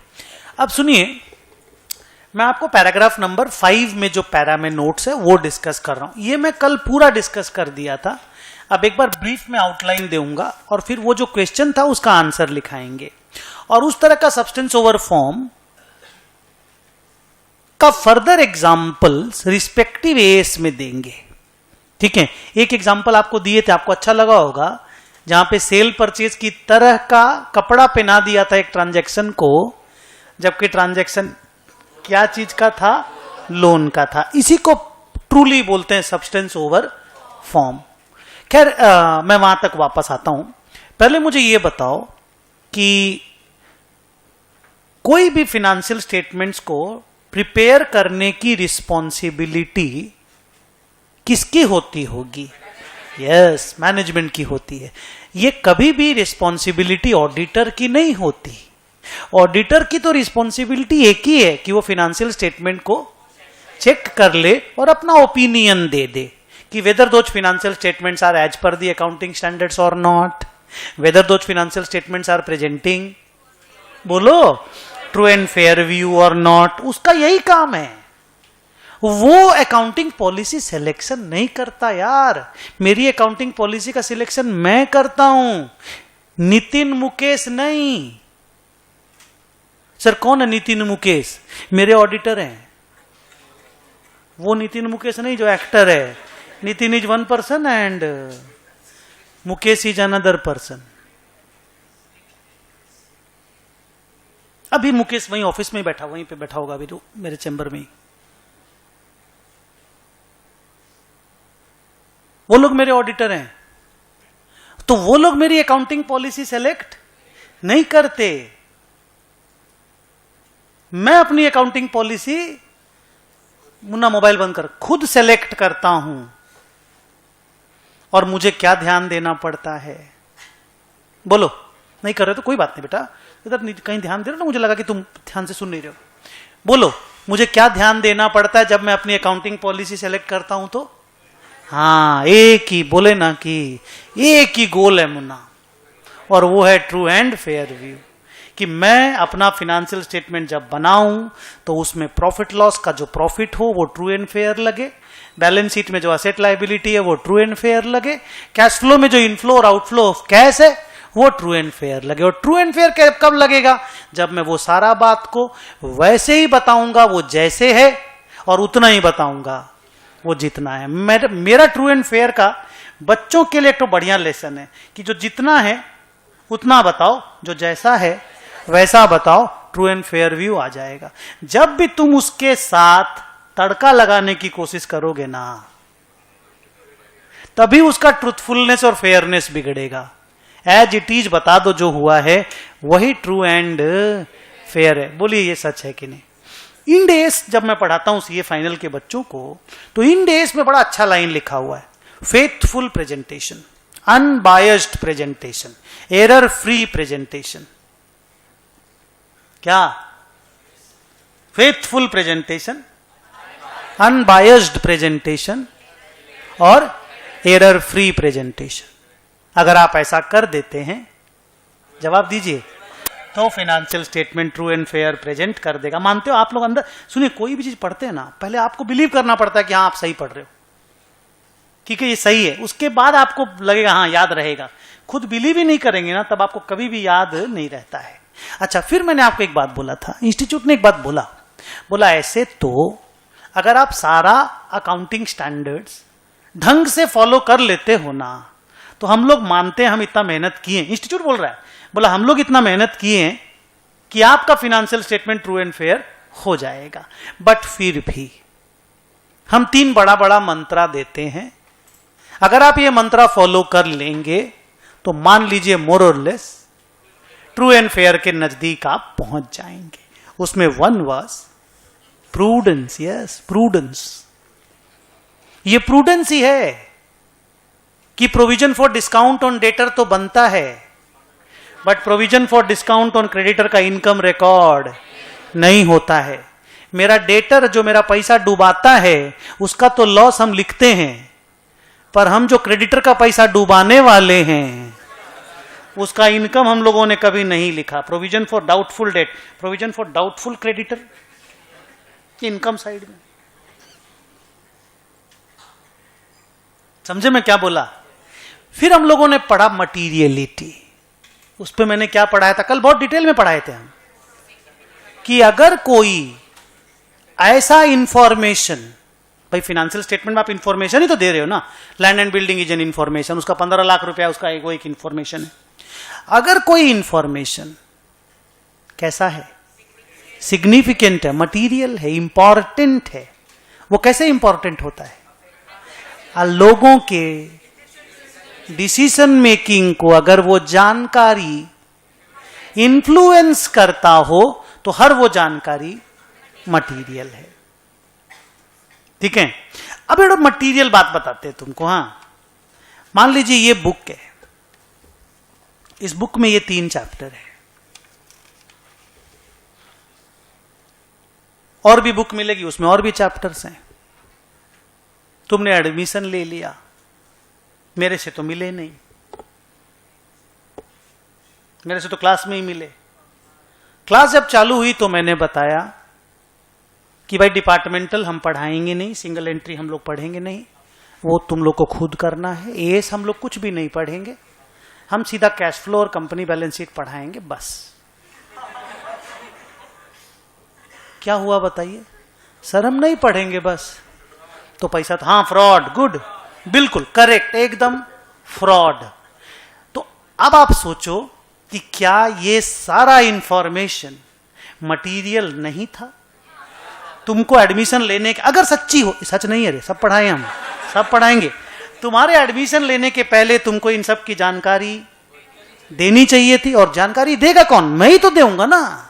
अब सुनिए, मैं आपको पैराग्राफ नंबर 5 में जो पैरा में नोट्स है वो डिस्कस कर रहा हूं। ये मैं कल पूरा डिस्कस कर दिया था, अब एक बार ब्रीफ में आउटलाइन दूंगा और फिर वो जो क्वेश्चन था उसका आंसर लिखाएंगे, और उस तरह का सब्सटेंस ओवर फॉर्म का फर्दर एग्जाम्पल्स रिस्पेक्टिव एएस में देंगे। ठीक है, एक एग्जाम्पल आपको दिए थे, आपको अच्छा लगा होगा, जहां पे सेल परचेज की तरह का कपड़ा पहना दिया था एक ट्रांजैक्शन को, जबकि ट्रांजैक्शन क्या चीज का था, लोन का था। इसी को ट्रूली बोलते हैं सब्सटेंस ओवर फॉर्म। खैर मैं वहां तक वापस आता हूं। पहले मुझे यह बताओ कि कोई भी फाइनेंशियल स्टेटमेंट्स को प्रिपेयर करने की रिस्पॉन्सिबिलिटी किसकी होती होगी? यस, मैनेजमेंट की होती है। ये कभी भी रिस्पॉन्सिबिलिटी ऑडिटर की नहीं होती। ऑडिटर की तो रिस्पॉन्सिबिलिटी एक ही है कि वो फाइनेंशियल स्टेटमेंट को चेक कर ले और अपना ओपिनियन दे दे कि whether those financial statements are as per the accounting standards और not, whether those financial statements are presenting, बोलो, ट्रू एंड फेयर व्यू और नॉट। उसका यही काम है। वो अकाउंटिंग पॉलिसी सिलेक्शन नहीं करता यार, मेरी अकाउंटिंग पॉलिसी का सिलेक्शन मैं करता हूं, नितिन मुकेश नहीं। सर कौन है नितिन मुकेश? मेरे ऑडिटर हैं। वो नितिन मुकेश नहीं जो एक्टर है। Nitin is one person and Mukesh is another person. अभी मुकेश वहीं ऑफिस में बैठा, वहीं पे बैठा होगा अभी तो मेरे चैम्बर में ही। वो लोग मेरे ऑडिटर हैं, तो वो लोग मेरी अकाउंटिंग पॉलिसी सेलेक्ट नहीं करते। मैं अपनी अकाउंटिंग पॉलिसी, मुन्ना मोबाइल बंद कर, खुद सेलेक्ट करता हूं। और मुझे क्या ध्यान देना पड़ता है? बोलो, नहीं कर रहे तो कोई बात नहीं बेटा, इधर कहीं ध्यान दे रहे हो ना, मुझे लगा कि तुम ध्यान से सुन नहीं रहे हो। बोलो, मुझे क्या ध्यान देना पड़ता है जब मैं अपनी अकाउंटिंग पॉलिसी सेलेक्ट करता हूं? तो हाँ, एक ही, बोले ना कि एक ही गोल है मुन्ना, और वो है ट्रू एंड फेयर व्यू। कि मैं अपना फाइनेंशियल स्टेटमेंट जब बनाऊं तो उसमें प्रॉफिट लॉस का जो प्रॉफिट हो वो ट्रू एंड फेयर लगे, बैलेंस शीट में जो असेट लायबिलिटी है वो ट्रू एंड फेयर लगे, कैश फ्लो में जो इनफ्लो और आउटफ्लो ऑफ कैश है वो ट्रू एंड फेयर लगे। और ट्रू एंड फेयर कब लगेगा? जब मैं वो सारा बात को वैसे ही बताऊंगा, वो जैसे है, और उतना ही बताऊंगा वो जितना है। मेरा ट्रू एंड फेयर का बच्चों के लिए एक तो बढ़िया लेसन है कि जो जितना है उतना बताओ, जो जैसा है वैसा बताओ, ट्रू एंड फेयर व्यू आ जाएगा। जब भी तुम उसके साथ तड़का लगाने की कोशिश करोगे ना, तभी उसका ट्रूथफुलनेस और फेयरनेस बिगड़ेगा। एज इट इज बता दो, जो हुआ है वही ट्रू एंड फेयर है। बोलिए ये सच है कि नहीं? इंड एस जब मैं पढ़ाता हूं सीए फाइनल के बच्चों को, तो इंड एस में बड़ा अच्छा लाइन लिखा हुआ है, faithful presentation, unbiased presentation, error free presentation. क्या? फेथफुल प्रेजेंटेशन, अनबायस्ड प्रेजेंटेशन और एरर फ्री प्रेजेंटेशन। अगर आप ऐसा कर देते हैं, जवाब दीजिए, तो financial statement true and fair present कर देगा। मानते हो आप लोग? अंदर सुनिए, कोई भी चीज पढ़ते हैं ना, पहले आपको बिलीव करना पड़ता है कि हाँ आप सही पढ़ रहे हो, ठीक है ये सही है, उसके बाद आपको लगेगा हाँ याद रहेगा। खुद बिलीव ही नहीं करेंगे ना, तब आपको कभी भी याद नहीं रहता है। अच्छा, फिर मैंने आपको एक बात बोला था, इंस्टीट्यूट ने एक बात बोला ऐसे तो अगर आप सारा अकाउंटिंग स्टैंडर्ड्स ढंग से फॉलो कर लेते हो ना, तो हम लोग मानते हैं हम इतना मेहनत किए। इंस्टीट्यूट बोल रहा है, बोला हम लोग इतना मेहनत किए हैं कि आपका financial statement true and fair हो जाएगा। बट फिर भी हम 3 बड़ा मंत्रा देते हैं, अगर आप ये मंत्रा फॉलो कर लेंगे तो मान लीजिए मोर और लेस ट्रू एंड फेयर के नजदीक आप पहुंच जाएंगे। उसमें 1 वाज प्रूडेंस। Yes, prudence. ये प्रूडेंस ही है कि provision for discount on debtor तो बनता है, but provision for discount on creditor का इनकम रिकॉर्ड नहीं होता है। मेरा डेटर जो मेरा पैसा डुबाता है उसका तो लॉस हम लिखते हैं, पर हम जो क्रेडिटर का पैसा डुबाने वाले हैं उसका इनकम हम लोगों ने कभी नहीं लिखा। Provision for doubtful debt, provision for doubtful creditor, income side में। समझे मैं क्या बोला? फिर हम लोगों ने पढ़ा मटीरियलिटी। उस पर मैंने क्या पढ़ाया था, कल बहुत डिटेल में पढ़ाए थे हम, कि अगर कोई ऐसा इंफॉर्मेशन, भाई फाइनेंशियल स्टेटमेंट में आप इंफॉर्मेशन ही तो दे रहे हो ना, land and building is an information, उसका 15 लाख रुपया उसका एक इंफॉर्मेशन है। अगर कोई इंफॉर्मेशन कैसा है, सिग्निफिकेंट है, मटीरियल है, इंपॉर्टेंट है, वो कैसे इंपॉर्टेंट होता है? लोगों के डिसीजन मेकिंग को अगर वो जानकारी इन्फ्लुएंस करता हो तो हर वो जानकारी मटीरियल है। ठीक है, अब एक मटीरियल बात बताते हैं तुमको। हाँ, मान लीजिए ये बुक है, इस बुक में ये 3 चैप्टर है, और भी बुक मिलेगी उसमें और भी चैप्टर्स हैं। तुमने एडमिशन ले लिया, मेरे से तो मिले नहीं, मेरे से तो क्लास में ही मिले। क्लास जब चालू हुई तो मैंने बताया कि भाई डिपार्टमेंटल हम पढ़ाएंगे नहीं, सिंगल एंट्री हम लोग पढ़ेंगे नहीं, वो तुम लोग को खुद करना है। एएस हम लोग कुछ भी नहीं पढ़ेंगे, हम सीधा कैश फ्लो और कंपनी बैलेंस शीट पढ़ाएंगे बस। क्या हुआ बताइए? सर हम नहीं पढ़ेंगे बस, तो पैसा था। हाँ, फ्रॉड, गुड, बिल्कुल करेक्ट, एकदम फ्रॉड। तो अब आप सोचो कि क्या ये सारा इंफॉर्मेशन मटेरियल नहीं था? तुमको एडमिशन लेने के, अगर सच्ची हो, सच नहीं है रे, सब पढ़ाए हम, सब पढ़ाएंगे, तुम्हारे एडमिशन लेने के पहले तुमको इन सब की जानकारी देनी चाहिए थी। और जानकारी देगा कौन? मैं ही तो दूंगा ना,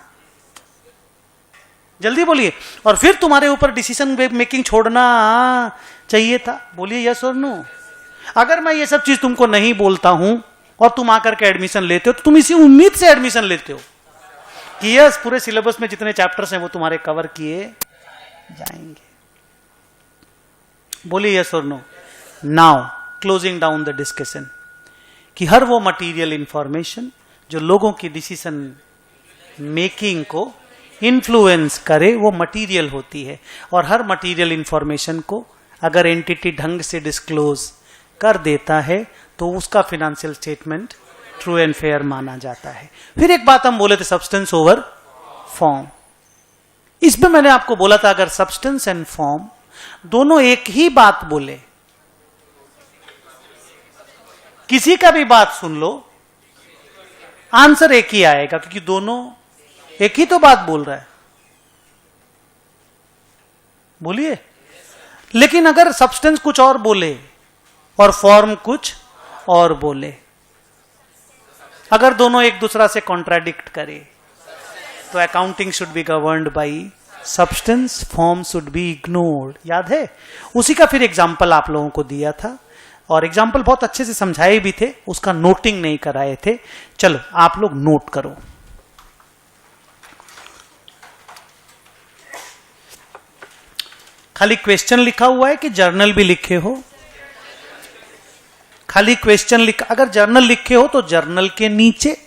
जल्दी बोलिए। और फिर तुम्हारे ऊपर डिसीजन मेकिंग छोड़ना चाहिए था। बोलिए यस और नो। अगर मैं ये सब चीज तुमको नहीं बोलता हूं और तुम आकर के एडमिशन लेते हो तो तुम इसी उम्मीद से एडमिशन लेते हो कि यस पूरे सिलेबस में जितने चैप्टर्स हैं वो तुम्हारे कवर किए जाएंगे। बोलिए यस और no. Now closing down the discussion, कि हर वो मटेरियल इंफॉर्मेशन जो लोगों की डिसीजन मेकिंग को इन्फ्लुएंस करे वो मटेरियल होती है। और हर मटेरियल इंफॉर्मेशन को अगर एंटिटी ढंग से डिस्क्लोज कर देता है तो उसका financial statement true and fair माना जाता है। फिर एक बात हम बोले थे, सब्सटेंस ओवर फॉर्म। इसमें मैंने आपको बोला था अगर सब्सटेंस एंड फॉर्म दोनों एक ही बात बोले, किसी का भी बात सुन लो, आंसर एक ही आएगा, क्योंकि दोनों एक ही तो बात बोल रहा है। बोलिए। लेकिन अगर सब्सटेंस कुछ और बोले और फॉर्म कुछ और बोले, अगर दोनों एक दूसरा से कॉन्ट्राडिक्ट करे, तो accounting should be governed bye substance, form should be ignored. याद है? उसी का फिर एग्जाम्पल आप लोगों को दिया था, और एग्जाम्पल बहुत अच्छे से समझाए भी थे, उसका नोटिंग नहीं कराए थे। चलो आप लोग नोट करो। खाली क्वेश्चन लिखा हुआ है कि जर्नल भी लिखे हो? खाली क्वेश्चन लिखा, अगर जर्नल लिखे हो तो जर्नल के नीचे,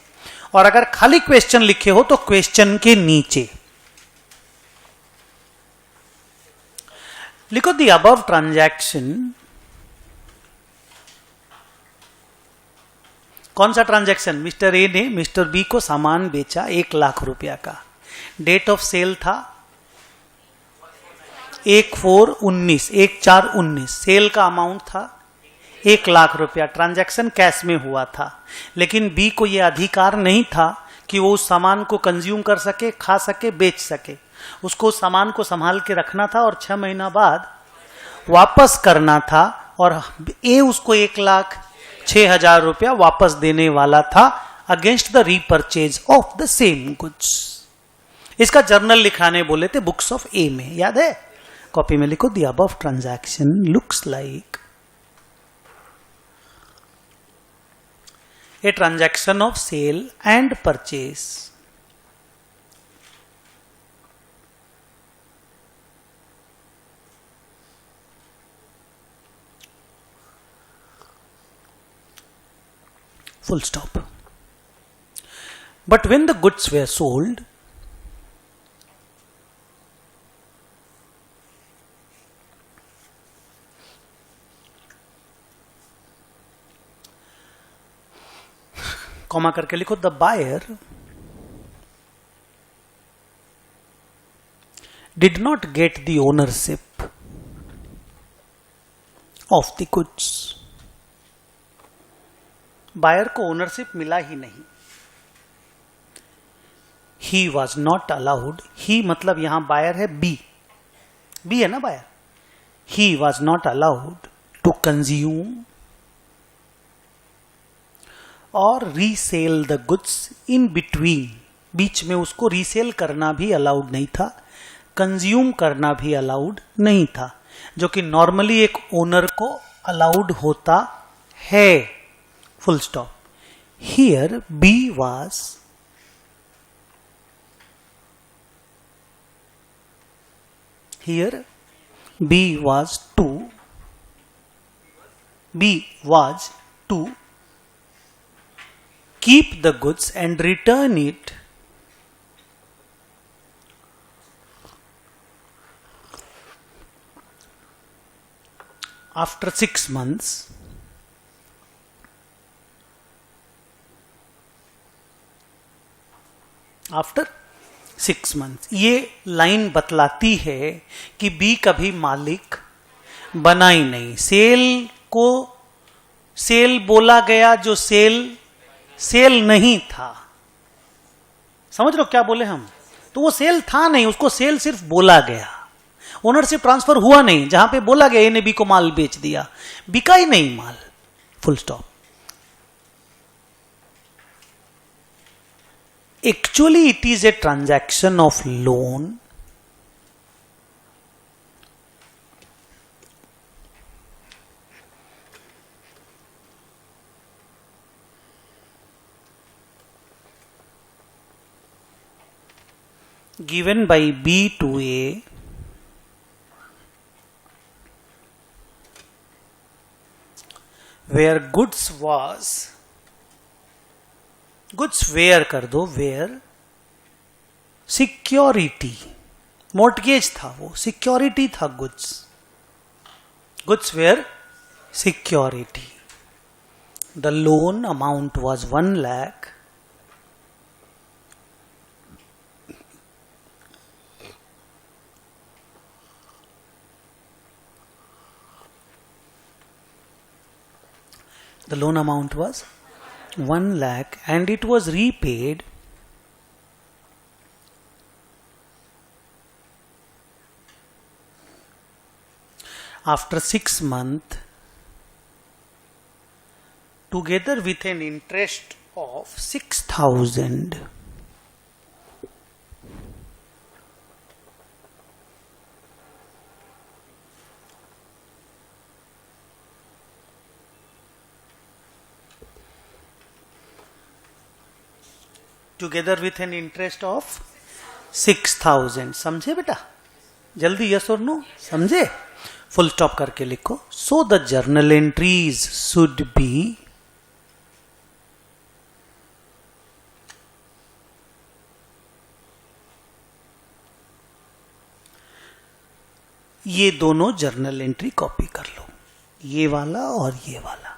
और अगर खाली क्वेश्चन लिखे हो तो क्वेश्चन के नीचे लिखो द अबव ट्रांजैक्शन। कौन सा ट्रांजैक्शन? मिस्टर ए ने मिस्टर बी को सामान बेचा 1 लाख रुपया का। डेट ऑफ सेल था 1/4/19, सेल का अमाउंट था 1 लाख रुपया। ट्रांजैक्शन कैश में हुआ था, लेकिन बी को यह अधिकार नहीं था कि वो उस सामान को कंज्यूम कर सके, खा सके, बेच सके। उसको उस सामान को संभाल के रखना था और 6 महीना बाद वापस करना था, और ए उसको 1,06,000 रुपया वापस देने वाला था against the repurchase of the same goods. इसका जर्नल लिखाने बोले थे बुक्स ऑफ ए में, याद है? कॉपी में लिखो the above transaction looks like a transaction of sale and purchase. Full stop. But when the goods were sold, comma करके लिखो, the buyer did not get the ownership of the goods. Buyer को ownership मिला ही नहीं. He was not allowed. He मतलब यहां buyer है B. B है ना buyer. He was not allowed to consume और resale the goods in between. बीच में उसको रीसेल करना भी अलाउड नहीं था, कंज्यूम करना भी अलाउड नहीं था, जो कि नॉर्मली एक ओनर को अलाउड होता है. Full stop. Here B was to keep the goods and return it after 6 months. After 6 months. ये लाइन बतलाती है कि बी कभी मालिक बना ही नहीं. सेल बोला गया जो सेल नहीं था. समझ लो क्या बोले हम. तो वो सेल था नहीं, उसको सेल सिर्फ बोला गया. ओनरशिप ट्रांसफर हुआ नहीं. जहां पे बोला गया ए ने बी को माल बेच दिया, बिका ही नहीं माल. Full stop. Actually, it is a transaction of loan given by B to A where goods were कर दो, वेयर सिक्योरिटी. मॉर्टगेज था वो, सिक्योरिटी था. Goods were security. The loan amount was 1 lakh. The loan amount was 1 lakh and it was repaid after 6 months together with an interest of 6,000. Together with an interest of 6,000. समझे बेटा? जल्दी yes और no. समझे? Full stop करके लिखो. So the journal entries should be ये दोनों journal entry copy कर लो, ये वाला और ये वाला.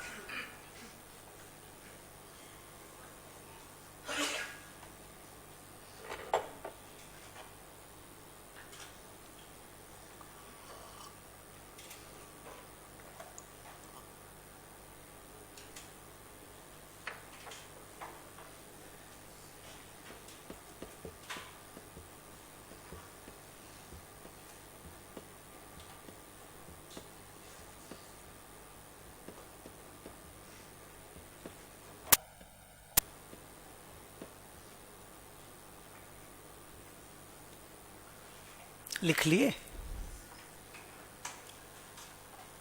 लिख लिए.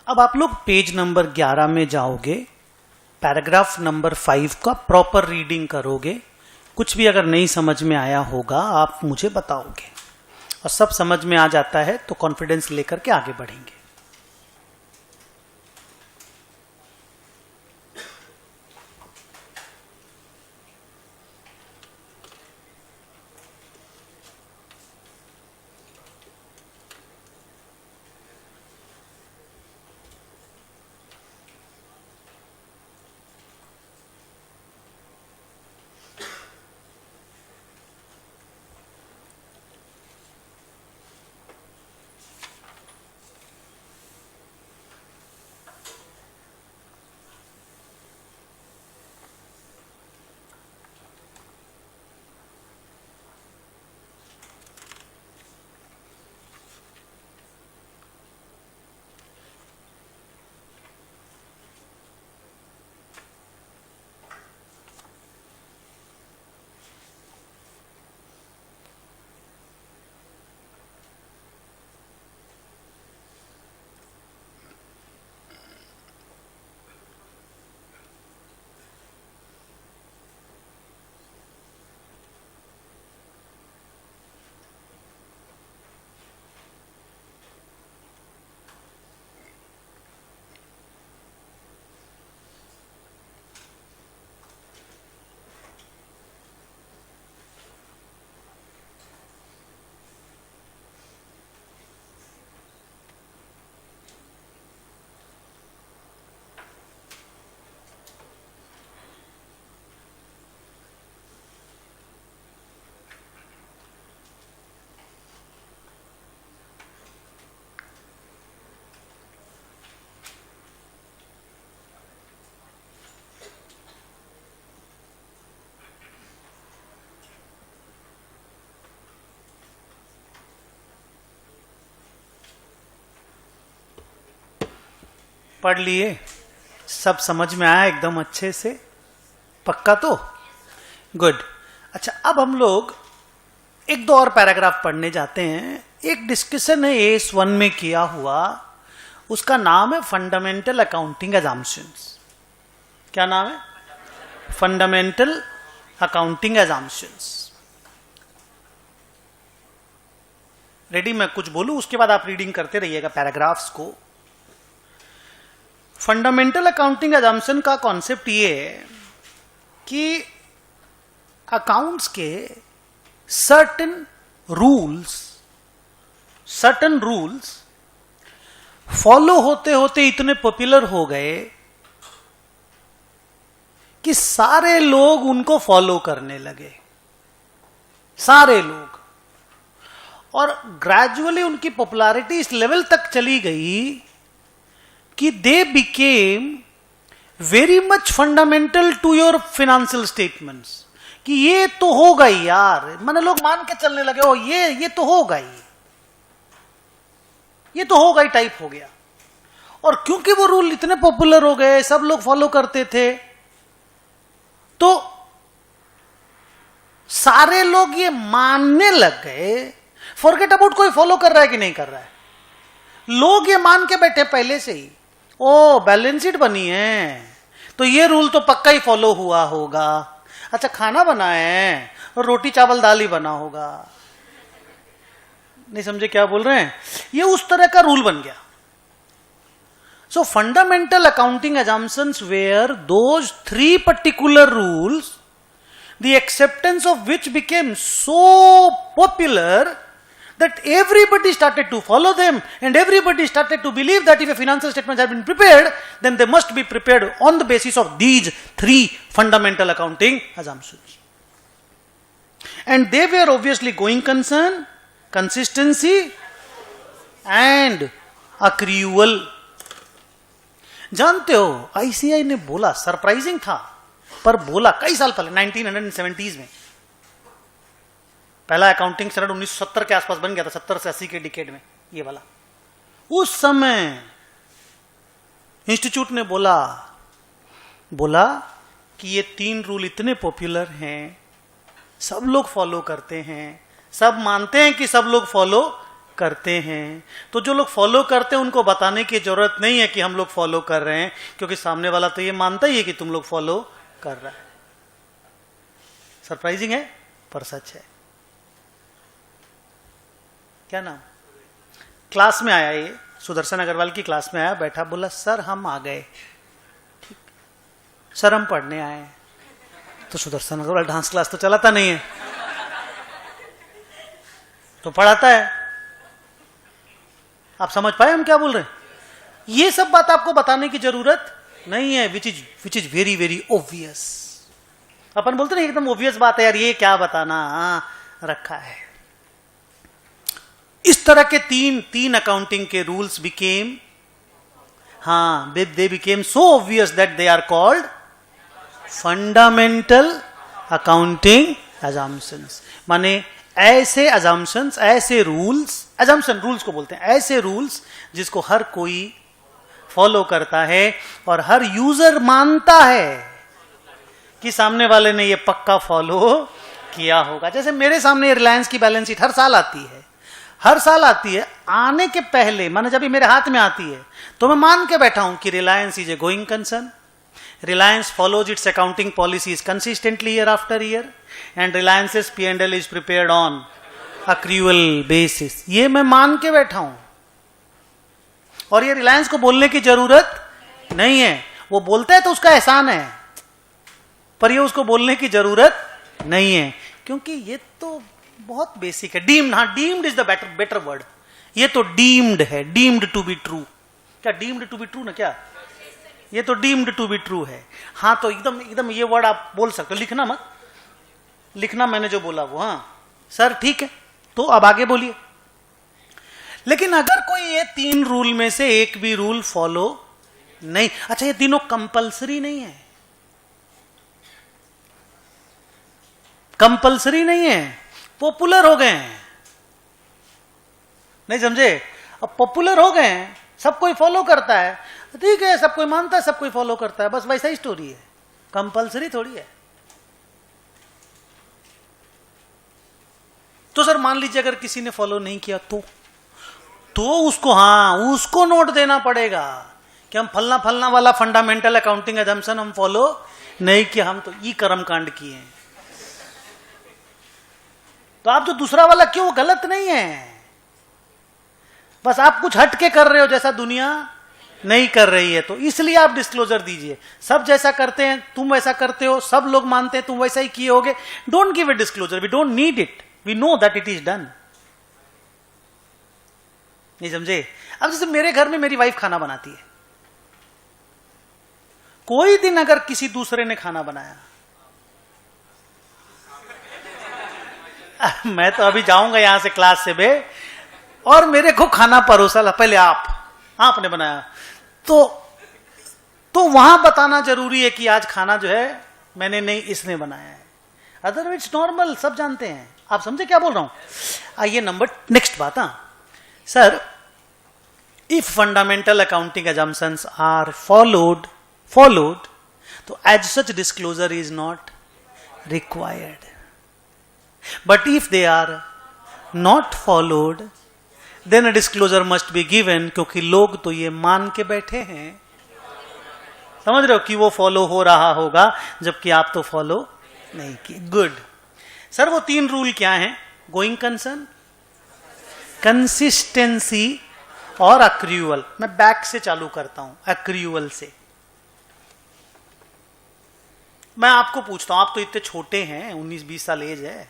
अब आप लोग पेज नंबर 11 में जाओगे, पैराग्राफ नंबर 5 का प्रॉपर रीडिंग करोगे. कुछ भी अगर नहीं समझ में आया होगा आप मुझे बताओगे, और सब समझ में आ जाता है तो कॉन्फिडेंस लेकर के आगे बढ़ेंगे. पढ़ लिए, सब समझ में आया एकदम अच्छे से, पक्का तो? गुड। अच्छा, अब हम लोग एक दो और पैराग्राफ पढ़ने जाते हैं। एक डिस्कशन है AS1 में किया हुआ, उसका नाम है फंडामेंटल अकाउंटिंग अजम्पशंस। क्या नाम है? Fundamental accounting assumptions. रेडी? मैं कुछ बोलूं, उसके बाद आप रीडिंग करते रहिएगा पैराग्राफ्स को। फंडामेंटल अकाउंटिंग अजम्पशन का कॉन्सेप्ट ये है कि अकाउंट्स के सर्टेन रूल्स फॉलो होते होते इतने पॉपुलर हो गए कि सारे लोग उनको फॉलो करने लगे, सारे लोग। और ग्रेजुअली उनकी पॉपुलैरिटी इस लेवल तक चली गई कि they became very much fundamental to your financial statements. कि ये तो होगा ही यार, माने लोग मान के चलने लगे, ओ ये तो होगा ही, ये तो होगा ही टाइप हो गया। और क्योंकि वो रूल इतने पॉपुलर हो गए, सब लोग फॉलो करते थे, तो सारे लोग ये मानने लग गए। फॉरगेट अबाउट कोई फॉलो कर रहा है कि नहीं कर रहा है, लोग ये मान के बैठे पहले से ही, ओ बैलेंस शीट बनी है तो ये रूल तो पक्का ही फॉलो हुआ होगा। अच्छा, खाना बनाए हैं और रोटी चावल दाल ही बना होगा। नहीं समझे क्या बोल रहे हैं? ये उस तरह का रूल बन गया। सो fundamental accounting assumptions were those three particular rules, the acceptance of which became so popular that everybody started to follow them, and everybody started to believe that if a financial statement has been prepared, then they must be prepared on the basis of these three fundamental accounting assumptions. And they were obviously going concern, consistency and accrual. जानते हो, ICAI ने बोला, surprising था पर बोला कई साल पहले 1970s में, पहला अकाउंटिंग स्टैंडर्ड 1970 के आसपास बन गया था, 70 से 80 के डिकेड में ये वाला। उस समय इंस्टीट्यूट ने बोला कि ये 3 रूल इतने पॉपुलर हैं, सब लोग फॉलो करते हैं, सब मानते हैं कि सब लोग फॉलो करते हैं, तो जो लोग फॉलो करते हैं उनको बताने की जरूरत नहीं है कि हम लोग फॉलो कर रहे हैं, क्योंकि सामने वाला तो ये मानता ही है कि तुम लोग फॉलो कर रहा है। सरप्राइजिंग है पर सच है। क्या नाम? क्लास में आया, ये सुदर्शन अग्रवाल की क्लास में आया, बैठा, बोला सर हम आ गए। ठीक सर, हम पढ़ने आए। तो सुदर्शन अग्रवाल डांस क्लास तो चलाता नहीं है, तो पढ़ाता है। आप समझ पाए हम क्या बोल रहे हैं? ये सब बात आपको बताने की जरूरत नहीं है, which is very very obvious. अपन बोलते ना एकदम ऑब्वियस बात है यार, ये क्या बताना रखा है। इस तरह के तीन अकाउंटिंग के rules became, they became so obvious that they are called fundamental accounting assumptions। माने ऐसे assumptions, ऐसे रूल्स, assumption रूल्स को बोलते हैं, ऐसे रूल्स जिसको हर कोई फॉलो करता है और हर यूजर मानता है कि सामने वाले ने ये पक्का फॉलो किया होगा। जैसे मेरे सामने रिलायंस की बैलेंस शीट हर साल आती है, आने के पहले, माने जब मेरे हाथ में आती है तो मैं मान के बैठा हूं कि Reliance is a going concern, Reliance follows it's accounting policies consistently year after year, and Reliance P&L is prepared on accrual basis. ये मैं मान के बैठा हूं और ये रिलायंस को बोलने की जरूरत नहीं है। वो बोलता है तो उसका एहसान है, पर ये उसको बोलने की जरूरत नहीं है, क्योंकि ये तो बहुत बेसिक है। Deemed, deemed is the better word. ये तो डीम्ड है, डीम्ड टू बी ट्रू। क्या डीम्ड टू बी ट्रू ना? क्या ये तो डीम्ड टू बी ट्रू है। हाँ, तो एकदम ये वर्ड आप बोल सकते हो, लिखना मत, लिखना मैंने जो बोला वो। हाँ सर ठीक है, तो अब आगे बोलिए। लेकिन अगर कोई ये 3 रूल में से एक भी रूल फॉलो नहीं, अच्छा ये तीनों कंपलसरी नहीं है, कंपलसरी नहीं है, पॉपुलर हो गए हैं। नहीं समझे? अब पॉपुलर हो गए हैं, सब कोई फॉलो करता है, ठीक है, सब कोई मानता है, सब कोई फॉलो करता है, बस वैसा ही स्टोरी है, कंपलसरी थोड़ी है। तो सर मान लीजिए अगर किसी ने फॉलो नहीं किया तो उसको, हाँ, उसको नोट देना पड़ेगा कि हम फलना फलना वाला फंडामेंटल अकाउंटिंग अजम्पशन हम फॉलो नहीं किया, हम तो ई कर्म कांड किए हैं। तो आप जो दूसरा वाला क्यों, गलत नहीं है, बस आप कुछ हट के कर रहे हो जैसा दुनिया नहीं कर रही है, तो इसलिए आप डिस्क्लोजर दीजिए। सब जैसा करते हैं तुम वैसा करते हो, सब लोग मानते हैं तुम वैसा ही किए होगे, don't give a disclosure, we don't need it, we know that it is done. नहीं समझे? अब जैसे मेरे घर में मेरी वाइफ खाना बनाती है, कोई दिन अगर किसी दूसरे ने खाना बनाया, मैं तो अभी जाऊंगा यहां से क्लास से बे, और मेरे को खाना परोसा ला, पहले आपने बनाया, तो वहां बताना जरूरी है कि आज खाना जो है मैंने नहीं, इसने बनाया है, अदरवाइज नॉर्मल, सब जानते हैं। आप समझे क्या बोल रहा हूं? आइए नेक्स्ट बात। Sir, if fundamental accounting assumptions are followed, तो as such disclosure is not required. But if they are not followed, then a disclosure must be given, क्योंकि लोग तो ये मान के बैठे हैं, समझ रहे हो, कि वो फॉलो हो रहा होगा, जबकि आप तो फॉलो नहीं किए। गुड। सर वो 3 रूल क्या हैं? गोइंग कंसर्न, कंसिस्टेंसी और अक्रूअल। मैं बैक से चालू करता हूं, अक्रूअल से। मैं आपको पूछता हूं, आप तो इतने छोटे हैं, 19-20 साल एज है,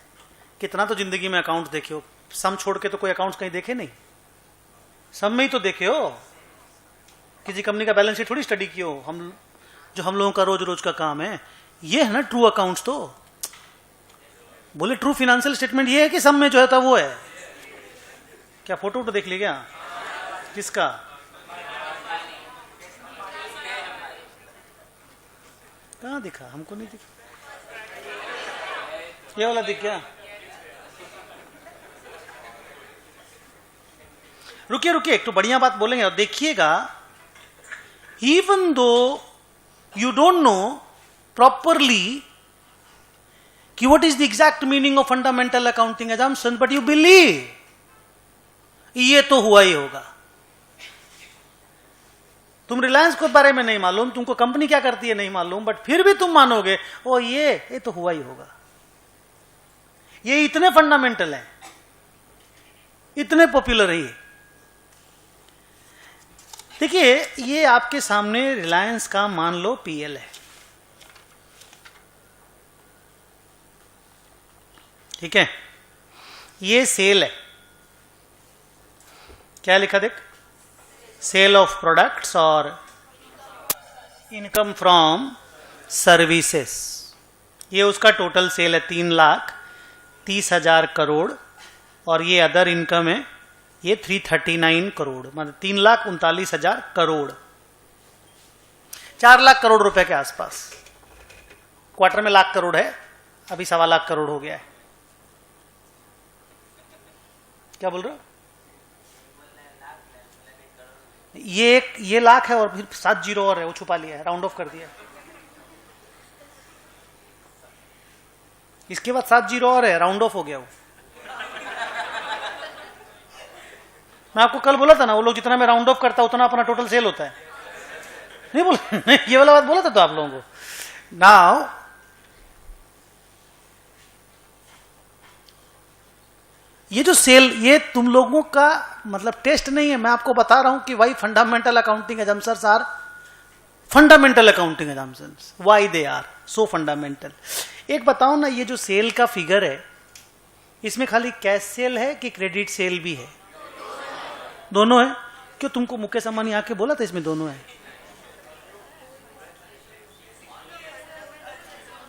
कितना तो जिंदगी में अकाउंट देखे हो, सम छोड़ के तो कोई अकाउंट्स कहीं देखे नहीं, सब में ही तो देखे हो, किसी कंपनी का बैलेंस शीट थोड़ी स्टडी किए हो। हम लोगों का रोज रोज का काम है ये, है ना ट्रू अकाउंट्स। तो बोले ट्रू फाइनेंशियल स्टेटमेंट ये है कि सब में जो है वो है। क्या फोटो देख ली क्या? किसका? कहाँ दिखा? हमको नहीं दिखा। ये वाला दिख गया? रुकिए एक तो बढ़िया बात बोलेंगे और देखिएगा, even though you don't know properly कि what is the exact meaning of fundamental accounting assumption, but you believe ये तो हुआ ही होगा। तुम रिलायंस के बारे में नहीं मालूम, तुमको कंपनी क्या करती है नहीं मालूम, बट फिर भी तुम मानोगे ओ ये तो हुआ ही होगा। ये इतने फंडामेंटल है, इतने पॉपुलर है ये। देखिए, ये आपके सामने रिलायंस का मान लो पीएल है, ठीक है, ये सेल है, क्या लिखा देख, सेल ऑफ प्रोडक्ट्स और इनकम फ्रॉम सर्विसेज, ये उसका टोटल सेल है 3,30,000 करोड़, और ये अदर इनकम है ये 339 करोड़, मतलब 3,39,000 करोड़, 4 लाख करोड़ रुपए के आसपास। क्वार्टर में लाख करोड़ है, अभी 1.25 लाख करोड़ हो गया है। क्या बोल रहे हो? ये लाख है और फिर 7 जीरो और है, वो छुपा लिया है, राउंड ऑफ कर दिया। इसके बाद 7 जीरो और है, राउंड ऑफ हो गया वो। मैं आपको कल बोला था ना, वो लोग जितना मैं राउंड ऑफ करता उतना अपना टोटल सेल होता है। नहीं बोला? ये वाला बात बोला था तो आप लोगों को। नाउ ये जो सेल, ये तुम लोगों का मतलब टेस्ट नहीं है, मैं आपको बता रहा हूं कि why fundamental accounting assumptions are fundamental accounting assumptions, why they are so fundamental. एक बताओ ना, ये जो सेल का फिगर है, इसमें खाली कैश सेल है कि क्रेडिट सेल भी है? दोनों है। क्यों, तुमको मुकेश अंबानी आके बोला था इसमें दोनों है?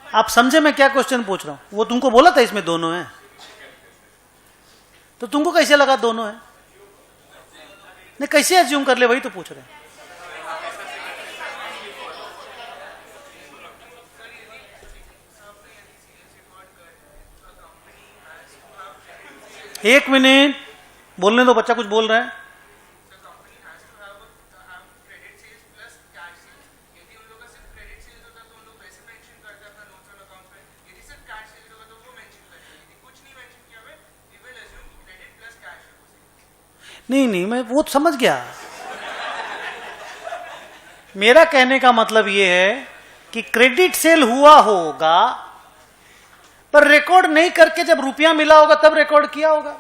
आप समझे मैं क्या क्वेश्चन पूछ रहा हूं? वो तुमको बोला था इसमें दोनों है, तो तुमको कैसे लगा दोनों है? नहीं, कैसे एज्यूम कर ले, वही तो पूछ रहे हैं। एक मिनट बोलने दो, बच्चा कुछ बोल रहा है। नहीं मैं वो समझ गया। मेरा कहने का मतलब यह है कि क्रेडिट सेल हुआ होगा, पर रिकॉर्ड नहीं करके जब रुपया मिला होगा तब रिकॉर्ड किया होगा।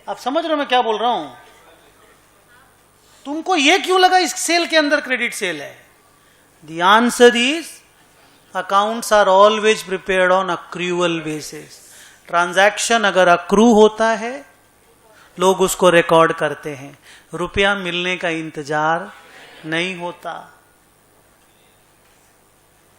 आप समझ रहे हो मैं क्या बोल रहा हूं? तुमको यह क्यों लगा इस सेल के अंदर क्रेडिट सेल है? The answer is accounts are always prepared on accrual basis. Transaction अगर अक्रू होता है, लोग उसको रिकॉर्ड करते हैं, रुपया मिलने का इंतजार नहीं होता।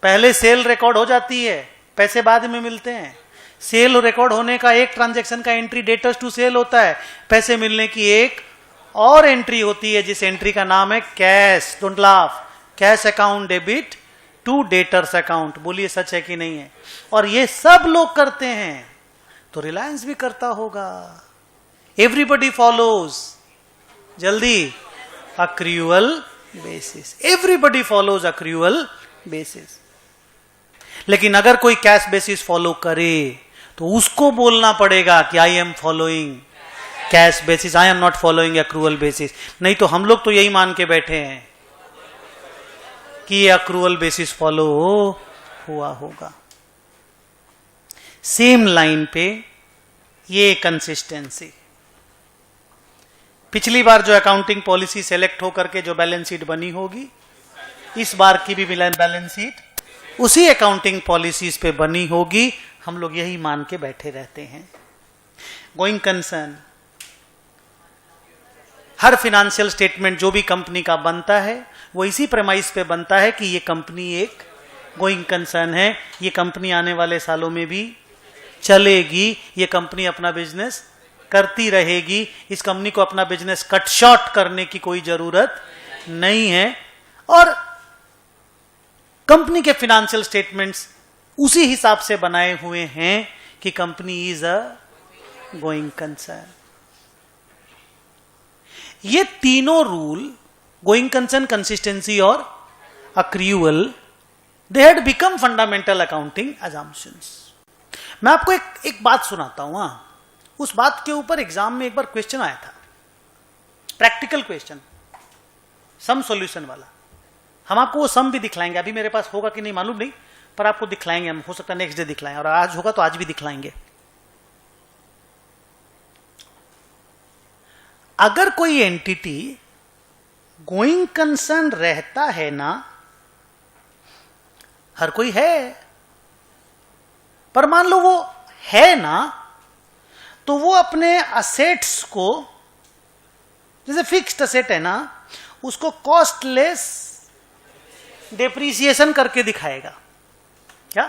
पहले सेल रिकॉर्ड हो जाती है, पैसे बाद में मिलते हैं। सेल रिकॉर्ड होने का एक ट्रांजैक्शन का एंट्री डेटर्स टू सेल होता है, पैसे मिलने की एक और एंट्री होती है जिस एंट्री का नाम है cash. Don't laugh. Cash account debit to debtors account. बोलिए सच है कि नहीं है? और ये सब लोग करते हैं, तो रिलायंस भी करता होगा। एवरीबडी फॉलोज, जल्दी, accrual basis. Everybody follows accrual basis. लेकिन अगर कोई कैश बेसिस फॉलो करे तो उसको बोलना पड़ेगा कि I am following cash basis, I am not following accrual basis. नहीं तो हम लोग तो यही मान के बैठे हैं कि ये अक्रूवल बेसिस फॉलो हुआ होगा। सेम लाइन पे ये कंसिस्टेंसी। पिछली बार जो अकाउंटिंग पॉलिसी सेलेक्ट होकर के जो बैलेंस शीट बनी होगी, इस बार की भी बैलेंस शीट उसी अकाउंटिंग पॉलिसीज पे बनी होगी। हम लोग यही मान के बैठे रहते हैं। गोइंग कंसर्न, हर फिनेंशियल स्टेटमेंट जो भी कंपनी का बनता है वो इसी प्रेमाइस पे बनता है कि ये कंपनी एक गोइंग कंसर्न है, ये कंपनी आने वाले सालों में भी चलेगी, ये कंपनी अपना बिजनेस करती रहेगी, इस कंपनी को अपना बिजनेस कट शॉर्ट करने की कोई जरूरत नहीं है। और कंपनी के फाइनेंशियल स्टेटमेंट्स उसी हिसाब से बनाए हुए हैं कि company is a going concern. ये तीनों रूल, गोइंग कंसर्न, कंसिस्टेंसी और accrual, they had become fundamental accounting assumptions. मैं आपको एक बात सुनाता हूं। उस बात के ऊपर एग्जाम में एक बार क्वेश्चन आया था, प्रैक्टिकल क्वेश्चन, सम सॉल्यूशन वाला। हम आपको वो सम भी दिखलाएंगे, अभी मेरे पास होगा कि नहीं मालूम नहीं, पर आपको दिखलाएंगे हम, हो सकता है नेक्स्ट डे दिखलाएं, और आज होगा तो आज भी दिखलाएंगे। अगर कोई एंटिटी गोइंग कंसर्न रहता है ना, हर कोई है, पर मान लो वो है ना, तो वो अपने असेट्स को, जैसे फिक्स्ड असेट है ना, उसको कॉस्टलेस डेप्रिसिएशन करके दिखाएगा। क्या?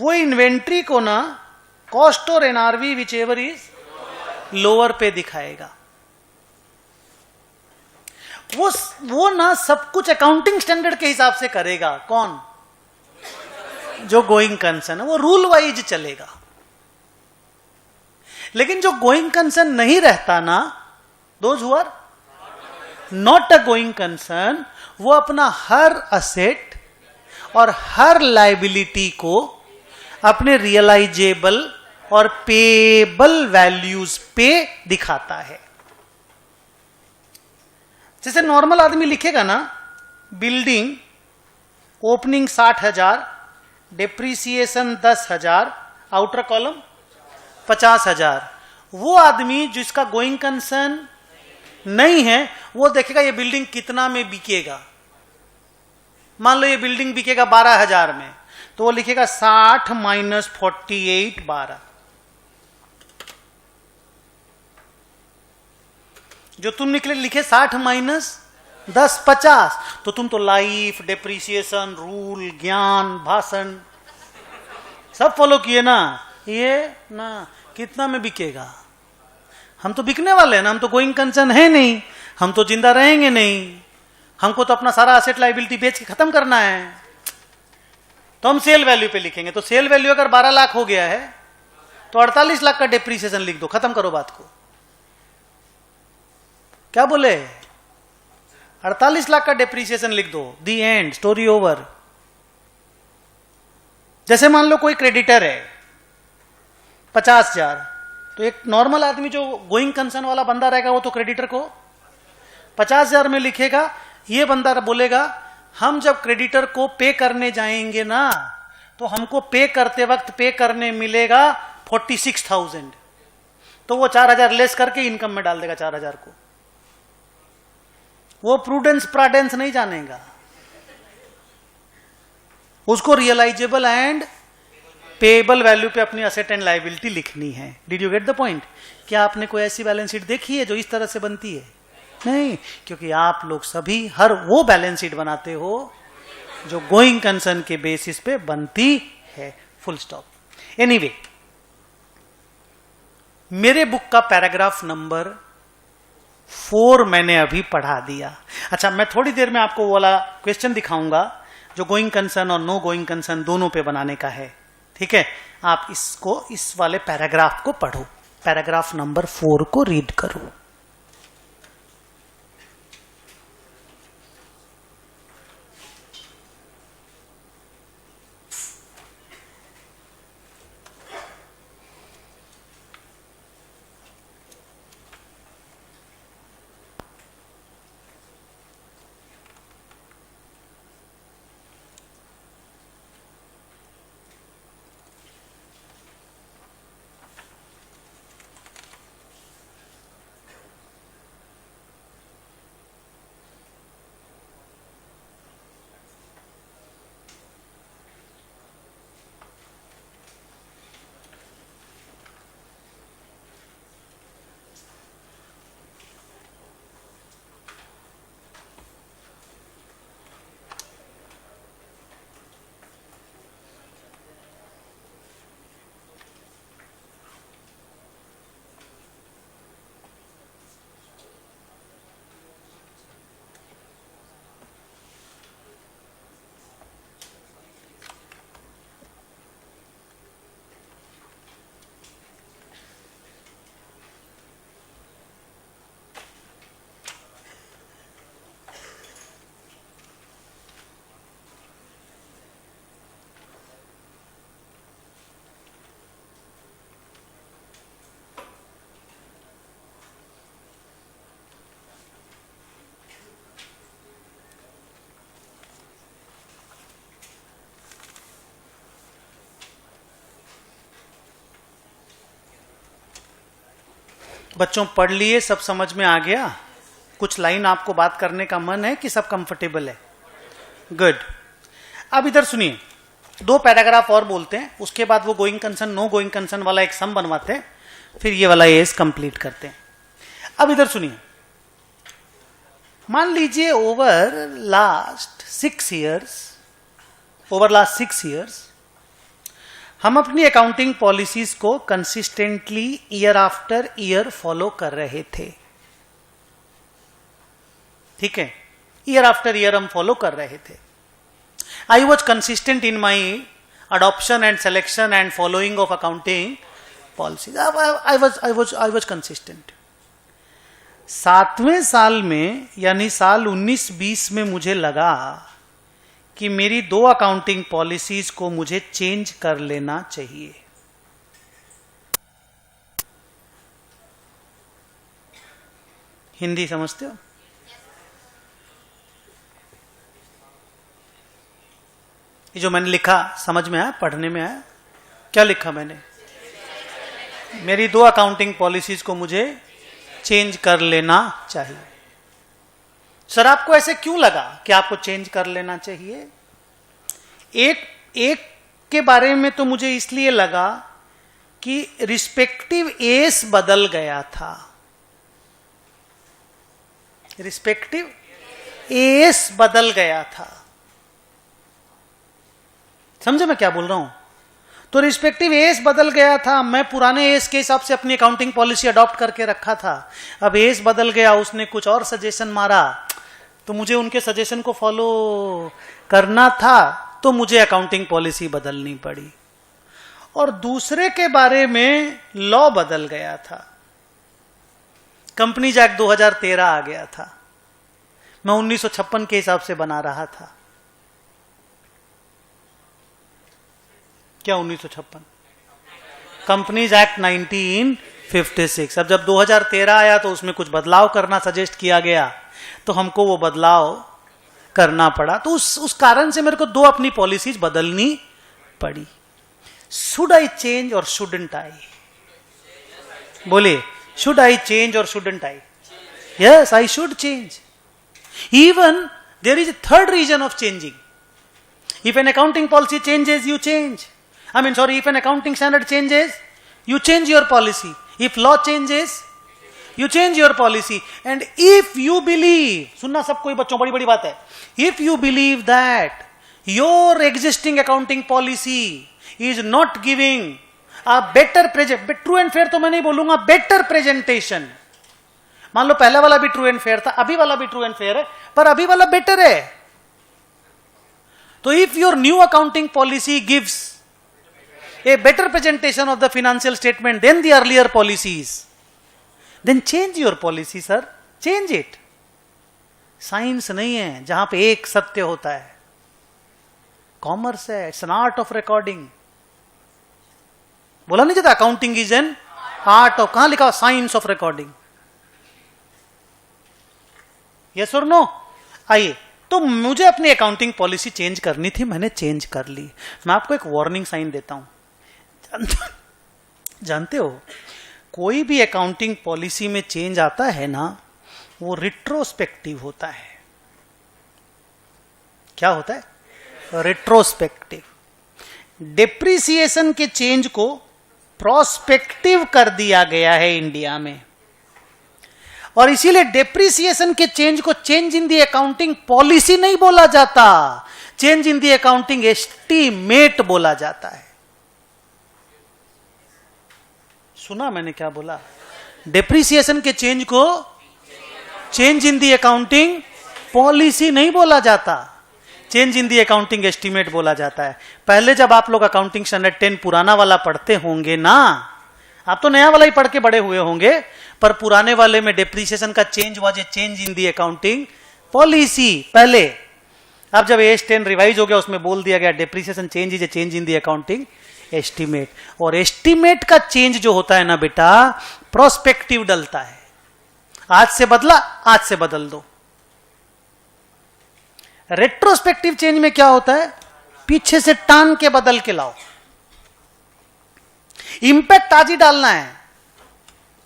वो इन्वेंट्री को ना कॉस्ट और NRV which ever is lower पे दिखाएगा। वो ना सब कुछ अकाउंटिंग स्टैंडर्ड के हिसाब से करेगा। कौन? जो गोइंग कंसर्न है, वो रूल वाइज चलेगा। लेकिन जो गोइंग कंसर्न नहीं रहता ना, those who are not a going concern, वो अपना हर असेट और हर लायबिलिटी को अपने रियलाइजेबल और पेएबल वैल्यूज पे दिखाता है। जैसे नॉर्मल आदमी लिखेगा ना, building opening 60,000, depreciation 10,000, outer column 50,000। वो आदमी जिसका गोइंग कंसर्न नहीं है, वो देखेगा ये बिल्डिंग कितना में बिकेगा। मान लो ये बिल्डिंग बिकेगा 12,000 में, तो वो लिखेगा 60 माइनस 48 12। जो तुम लिखे 60 माइनस 10 50, तो तुम तो लाइफ, डेप्रिसिएशन, रूल, ज्ञान, भाषण सब फॉलो किए ना। ये ना कितना में बिकेगा? हम तो बिकने वाले हैं ना, हम तो गोइंग कंसर्न है नहीं, हम तो जिंदा रहेंगे नहीं, हमको तो अपना सारा एसेट लायबिलिटी बेच के खत्म करना है। तो हम सेल वैल्यू पे लिखेंगे। तो सेल वैल्यू अगर 12 लाख हो गया है तो 48 लाख का डेप्रिसिएशन लिख दो, खत्म करो बात को। क्या बोले? 48 लाख का डेप्रिसिएशन लिख दो, दी एंड, स्टोरी ओवर। जैसे मान लो कोई क्रेडिटर है, 50,000, तो एक नॉर्मल आदमी जो गोइंग कंसर्न वाला बंदा रहेगा वो तो क्रेडिटर को 50,000 में लिखेगा। ये बंदा बोलेगा हम जब क्रेडिटर को पे करने जाएंगे ना तो हमको पे करते वक्त पे करने मिलेगा 46,000, तो वो 4,000 लेस करके इनकम में डाल देगा 4,000 को। वो प्रूडेंस प्राडेंस नहीं जानेगा, उसको रियलाइजेबल एंड पेएबल वैल्यू पे अपनी असेट एंड लायबिलिटी लिखनी है। Did you get the point? क्या आपने कोई ऐसी बैलेंस शीट देखी है जो इस तरह से बनती है? नहीं, क्योंकि आप लोग सभी हर वो बैलेंस शीट बनाते हो जो गोइंग कंसर्न के बेसिस पे बनती है, फुल स्टॉप। एनीवे, मेरे बुक का पैराग्राफ नंबर 4 मैंने अभी पढ़ा दिया। अच्छा, मैं थोड़ी देर में आपको वो वाला क्वेश्चन दिखाऊंगा जो गोइंग कंसर्न और नो गोइंग कंसर्न दोनों पे बनाने का है, ठीक है? आप इसको, इस वाले पैराग्राफ को पढ़ो, पैराग्राफ नंबर 4 को रीड करो। बच्चों पढ़ लिए, सब समझ में आ गया? कुछ लाइन आपको बात करने का मन है कि सब कंफर्टेबल है? गुड। अब इधर सुनिए, 2 पैराग्राफ और बोलते हैं, उसके बाद वो going concern no going concern वाला एक सम बनवाते हैं, फिर ये वाला एस कंप्लीट करते हैं। अब इधर सुनिए, मान लीजिए ओवर लास्ट 6 इयर्स हम अपनी अकाउंटिंग पॉलिसीज को consistently year after year follow कर रहे थे, ठीक है? ईयर आफ्टर ईयर हम फॉलो कर रहे थे। I was consistent in my adoption and selection and following of accounting policies. I was consistent. 7वें साल में यानी साल 19-20 में मुझे लगा कि मेरी 2 अकाउंटिंग पॉलिसीज को मुझे चेंज कर लेना चाहिए। हिंदी समझते हो? ये जो मैंने लिखा समझ में आया? पढ़ने में आया? क्या लिखा मैंने? मेरी 2 अकाउंटिंग पॉलिसीज को मुझे चेंज कर लेना चाहिए। सर आपको ऐसे क्यों लगा कि आपको चेंज कर लेना चाहिए? एक के बारे में तो मुझे इसलिए लगा कि रिस्पेक्टिव एस बदल गया था। रिस्पेक्टिव एस बदल गया था। समझे मैं क्या बोल रहा हूं? तो रिस्पेक्टिव एस बदल गया था। मैं पुराने एस के हिसाब से अपनी अकाउंटिंग पॉलिसी अडॉप्ट करके रखा था। अब एस बदल गया, उसने कुछ और सजेशन मारा, तो मुझे उनके सजेशन को फॉलो करना था, तो मुझे अकाउंटिंग पॉलिसी बदलनी पड़ी। और दूसरे के बारे में लॉ बदल गया था। कंपनीज एक्ट 2013 आ गया था। मैं 1956 के हिसाब से बना रहा था। क्या 1956? Companies act 1956। अब जब 2013 आया तो उसमें कुछ बदलाव करना सजेस्ट किया गया, तो हमको वो बदलाव करना पड़ा। तो उस कारण से मेरे को 2 अपनी पॉलिसीज बदलनी पड़ी। शुड आई चेंज और शुडंट आई? बोले, शुड आई चेंज और shouldn't I? Yes, I should change. Even there is a third reason of changing. If an accounting policy changes, you change. If an accounting standard changes, you change your policy. If law changes, you change your policy. And if you believe, सुनना सब कोई बच्चों, बड़ी बड़ी बात है, if you believe that your existing accounting policy is not giving a better true and fair तो मैं नहीं बोलूंगा, better presentation. मान लो पहला वाला भी ट्रू एंड फेयर था, अभी वाला भी ट्रू एंड फेयर है, पर अभी वाला बेटर है। तो if your new accounting policy gives a better presentation of the financial statement then the earlier policies, then change your policy sir, change it. Science नहीं है जहां पे एक सत्य होता है, कॉमर्स है, it's an art of recording. बोला नहीं जाता accounting is an art of, कहां लिखा साइंस ऑफ रिकॉर्डिंग? यस और नो? आइए, तो मुझे अपनी अकाउंटिंग पॉलिसी चेंज करनी थी, मैंने चेंज कर ली। मैं आपको एक वार्निंग साइन देता हूं। जानते हो, कोई भी अकाउंटिंग पॉलिसी में चेंज आता है ना, वो रिट्रोस्पेक्टिव होता है। क्या होता है? रिट्रोस्पेक्टिव। डेप्रिसिएशन के चेंज को प्रोस्पेक्टिव कर दिया गया है इंडिया में, और इसीलिए डेप्रिसिएशन के चेंज को change in the accounting policy नहीं बोला जाता, change in the accounting estimate बोला जाता है। सुना मैंने क्या बोला? डेप्रिसिएशन के चेंज को change in the accounting policy नहीं बोला जाता, change in the accounting estimate बोला जाता है। पहले जब आप लोग अकाउंटिंग स्टैंडर्ड 10 पुराना वाला पढ़ते होंगे ना, आप तो नया वाला ही पढ़ के बड़े हुए होंगे, पर पुराने वाले में डेप्रिसिएशन का change was a change in the accounting policy पहले। अब जब एस 10 रिवाइज हो गया, उसमें बोल दिया गया depreciation change is a change in the accounting estimate. और एस्टीमेट का चेंज जो होता है ना बेटा, प्रोस्पेक्टिव डलता है। आज से बदला, आज से बदल दो। रेट्रोस्पेक्टिव चेंज में क्या होता है? पीछे से टान के बदल के लाओ। इंपैक्ट आज ही डालना है,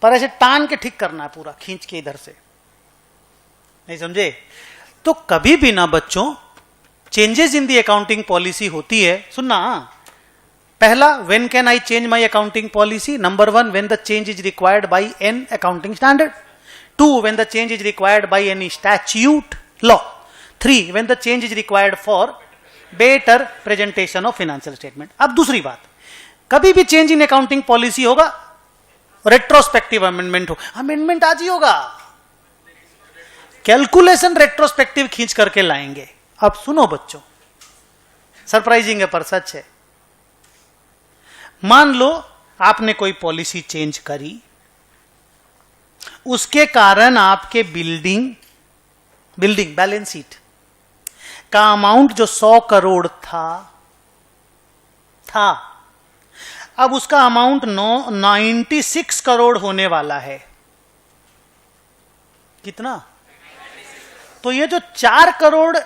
पर ऐसे टान के ठीक करना है, पूरा खींच के इधर से। नहीं समझे? तो कभी भी ना बच्चों, changes in the accounting policy होती है। सुनना, पहला, when can I change my accounting policy? Number 1, when the change is required by an accounting standard. 2, when the change is required by any statute law. 3, when the change is required for better presentation of financial statement. अब दूसरी बात, कभी भी change in accounting policy होगा, retrospective amendment हो, amendment आज ही होगा। Calculation retrospective खींच करके लाएंगे। अब सुनो बच्चों, सरप्राइजिंग है पर सच है। मान लो आपने कोई पॉलिसी चेंज करी, उसके कारण आपके बिल्डिंग बैलेंस शीट का अमाउंट जो 100 करोड़ था, अब उसका अमाउंट 96 करोड़ होने वाला है। कितना? तो ये जो 4 करोड़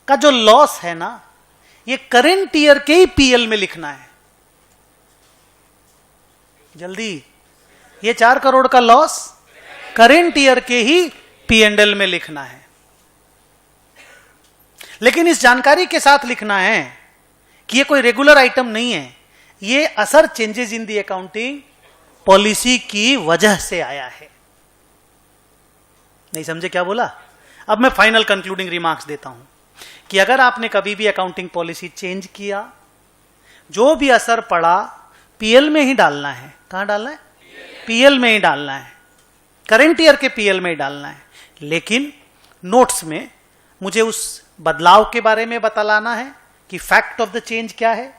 का जो लॉस है ना, ये करेंट ईयर के ही पीएल में लिखना है। जल्दी, ये 4 करोड़ का लॉस करेंट ईयर के ही पीएनएल में लिखना है। लेकिन इस जानकारी के साथ लिखना है कि ये कोई रेगुलर आइटम नहीं है, ये असर changes in the accounting policy की वजह से आया है। नहीं समझे क्या बोला? अब मैं फाइनल कंक्लूडिंग रिमार्क्स देता हूं कि अगर आपने कभी भी अकाउंटिंग पॉलिसी चेंज किया, जो भी असर पड़ा पीएल में ही डालना है। कहां डालना है? पीएल में ही डालना है, करेंट ईयर के पीएल में ही डालना है। लेकिन नोट्स में मुझे उस बदलाव के बारे में बतलाना है कि फैक्ट ऑफ द चेंज क्या है,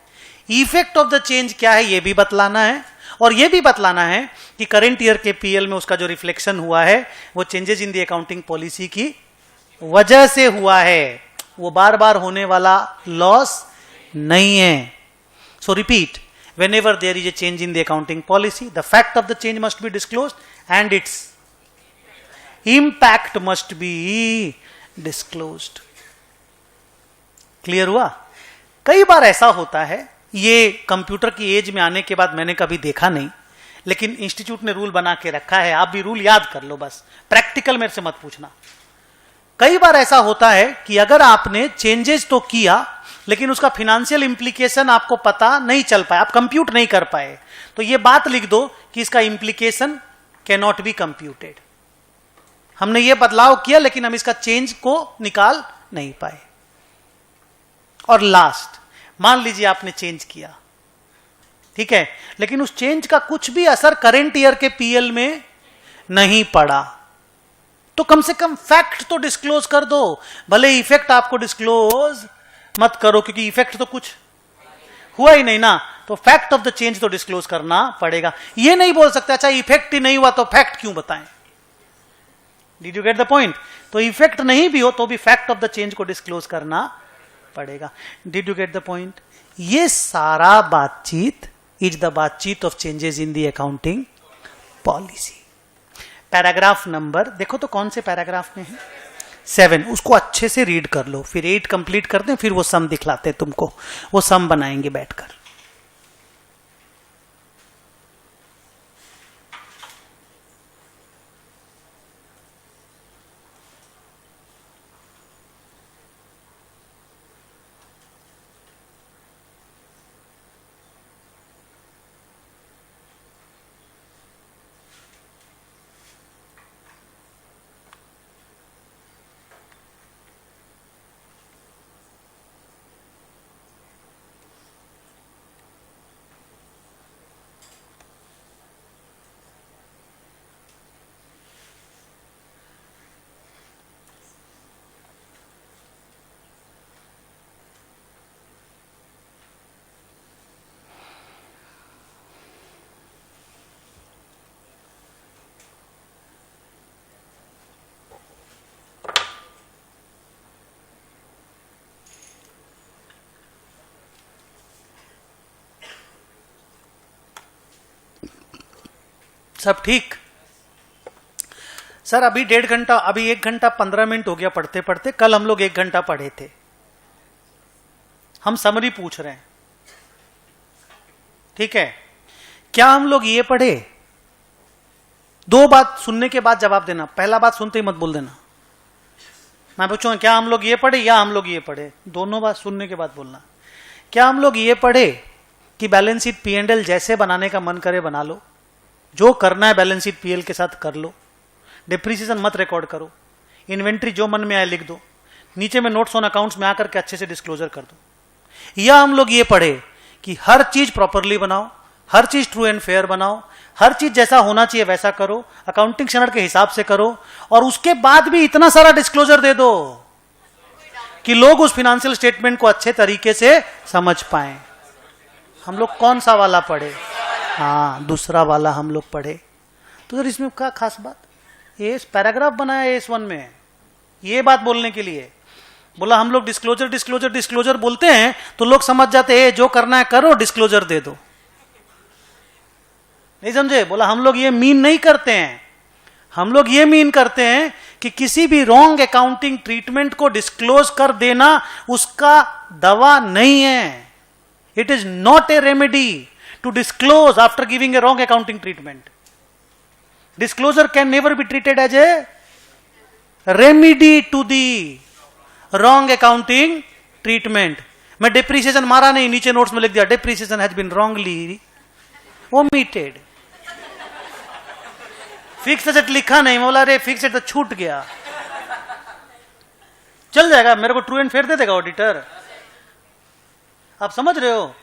इफेक्ट ऑफ द चेंज क्या है, यह भी बतलाना है, और यह भी बतलाना है कि करंट ईयर के पीएल में उसका जो रिफ्लेक्शन हुआ है वो changes in the accounting policy की वजह से हुआ है, वो बार बार होने वाला लॉस नहीं है। सो repeat, whenever there is a change in the accounting policy, the fact of the change must be disclosed and its impact must be disclosed. Clear हुआ? कई बार ऐसा होता है, ये कंप्यूटर की एज में आने के बाद मैंने कभी देखा नहीं, लेकिन इंस्टीट्यूट ने रूल बना के रखा है, आप भी रूल याद कर लो, बस प्रैक्टिकल मेरे से मत पूछना। कई बार ऐसा होता है कि अगर आपने चेंजेस तो किया लेकिन उसका फिनेंशियल इंप्लीकेशन आपको पता नहीं चल पाया, आप कंप्यूट नहीं कर पाए, तो ये बात लिख दो कि इसका implication can not be computed. हमने ये बदलाव किया लेकिन हम इसका चेंज को निकाल नहीं पाए। और लास्ट, मान लीजिए आपने चेंज किया, ठीक है, लेकिन उस चेंज का कुछ भी असर करंट ईयर के पीएल में नहीं पड़ा, तो कम से कम फैक्ट तो डिस्क्लोज कर दो। भले इफेक्ट आपको डिस्क्लोज मत करो क्योंकि इफेक्ट तो कुछ हुआ ही नहीं ना, तो फैक्ट ऑफ द चेंज तो डिस्क्लोज करना पड़ेगा। ये नहीं बोल सकते अच्छा इफेक्ट ही नहीं हुआ तो फैक्ट क्यों बताएं। Did you get the point? तो इफेक्ट नहीं भी हो तो भी फैक्ट ऑफ द चेंज को डिस्क्लोज करना पड़ेगा। Did you get the point? ये सारा बातचीत इज द बातचीत of changes in the accounting policy. Paragraph number देखो तो कौन से पैराग्राफ में है? 7। उसको अच्छे से रीड कर लो, फिर 8 कंप्लीट कर दें, फिर वो सम दिखलाते हैं तुमको, वो सम बनाएंगे बैठकर। सब ठीक? सर अभी 1.5 घंटा, अभी 1 घंटा 15 मिनट हो गया पढ़ते पढ़ते, कल हम लोग 1 घंटा पढ़े थे। हम समरी पूछ रहे हैं, ठीक है? क्या हम लोग ये पढ़े? 2 बात सुनने के बाद जवाब देना, पहला बात सुनते ही मत बोल देना। मैं पूछूंगा क्या हम लोग ये पढ़े या हम लोग ये पढ़े, दोनों बात सुनने के बाद बोलना। क्या हम लोग ये पढ़े कि बैलेंस शीट P&L जैसे बनाने का मन करे बना लो, जो करना है बैलेंस शीट पीएल के साथ कर लो, डिप्रिसिएशन मत रिकॉर्ड करो, इन्वेंट्री जो मन में आए लिख दो, नीचे में नोट्स ऑन अकाउंट्स में आकर के अच्छे से डिस्क्लोजर कर दो। या हम लोग ये पढ़े कि हर चीज प्रॉपरली बनाओ, हर चीज ट्रू एंड फेयर बनाओ, हर चीज जैसा होना चाहिए वैसा करो, अकाउंटिंग स्टैंडर्ड के हिसाब से करो, और उसके बाद भी इतना सारा डिस्क्लोजर दे दो कि लोग उस फिनेंशियल स्टेटमेंट को अच्छे तरीके से समझ पाए। हम लोग कौन सा वाला पढ़े? हाँ, दूसरा वाला हम लोग पढ़े। तो सर इसमें क्या खास बात? ये पैराग्राफ बनाया S1 में ये बात बोलने के लिए। बोला हम लोग डिस्क्लोजर डिस्क्लोजर डिस्क्लोजर बोलते हैं तो लोग समझ जाते हैं जो करना है करो, डिस्क्लोजर दे दो। नहीं समझे? बोला हम लोग ये मीन नहीं करते हैं, हम लोग ये मीन करते हैं कि किसी भी रॉन्ग अकाउंटिंग ट्रीटमेंट को डिस्क्लोज कर देना उसका दवा नहीं है। It is not a remedy to disclose after giving a wrong accounting treatment. Disclosure can never be treated as a remedy to the wrong accounting treatment. मैं depreciation मारा नहीं, नीचे नोट्स में लिख दिया depreciation has been wrongly omitted. Fix asset लिखा नहीं, बोला रे फिक्स एसेट तो छूट गया। चल जाएगा, मेरे को ट्रू एंड फेयर दे देगा ऑडिटर। आप समझ रहे हो?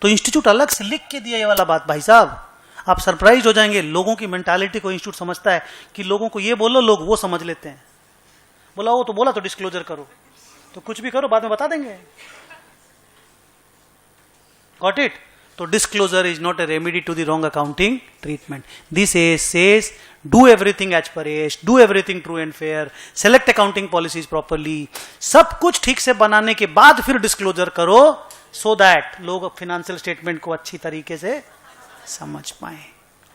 तो इंस्टीट्यूट अलग से लिख के दिया ये वाला बात। भाई साहब आप सरप्राइज हो जाएंगे, लोगों की मेंटालिटी को इंस्टीट्यूट समझता है कि लोगों को ये बोलो लोग वो समझ लेते हैं। बोला वो तो बोला तो डिस्क्लोजर करो, तो कुछ भी करो बाद में बता देंगे। Got it? तो disclosure is not a remedy to the wrong accounting treatment. This says do everything as per as, do everything true and fair, select accounting policies properly, सब कुछ ठीक से बनाने के बाद फिर डिस्क्लोजर करो, सो दैट लोग फाइनेंशियल स्टेटमेंट को अच्छी तरीके से समझ पाए।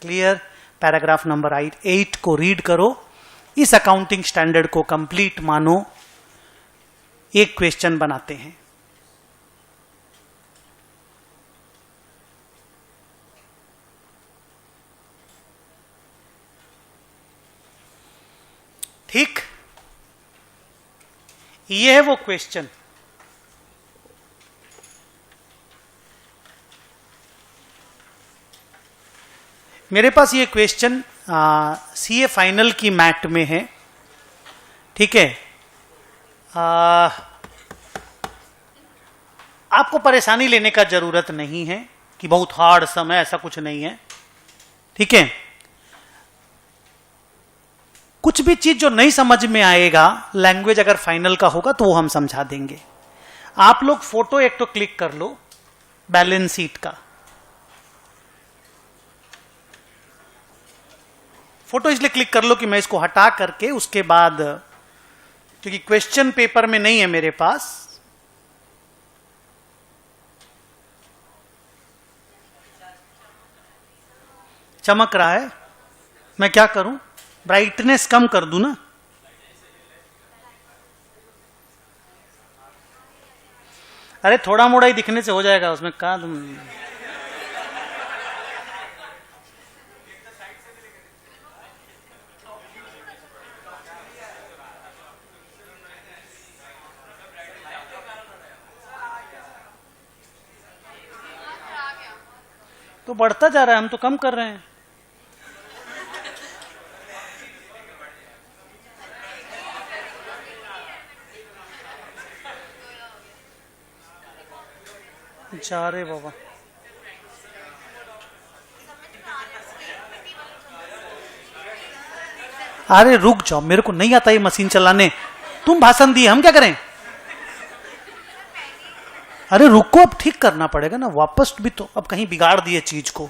क्लियर? पैराग्राफ नंबर 8 को रीड करो, इस अकाउंटिंग स्टैंडर्ड को कंप्लीट मानो। एक क्वेश्चन बनाते हैं। ठीक, ये है वो क्वेश्चन। मेरे पास ये क्वेश्चन सीए फाइनल की मैट में है। ठीक है, आपको परेशानी लेने का जरूरत नहीं है कि बहुत हार्ड सम है, ऐसा कुछ नहीं है। ठीक है, कुछ भी चीज जो नहीं समझ में आएगा, लैंग्वेज अगर फाइनल का होगा तो वो हम समझा देंगे। आप लोग फोटो एक तो क्लिक कर लो बैलेंस शीट का। फोटो इसलिए क्लिक कर लो कि मैं इसको हटा करके उसके बाद, क्योंकि क्वेश्चन पेपर में नहीं है मेरे पास, चमक रहा है, मैं क्या करूं, ब्राइटनेस कम कर दूं ना। अरे थोड़ा मोड़ा ही दिखने से हो जाएगा, उसमें कहा तुम। तो बढ़ता जा रहा है, हम तो कम कर रहे हैं। जा रे बाबा, अरे रुक जाओ, मेरे को नहीं आता ये मशीन चलाने। तुम भाषण दिए, हम क्या करें? अरे रुको, अब ठीक करना पड़ेगा ना वापस भी। तो अब कहीं बिगाड़ दिए चीज को,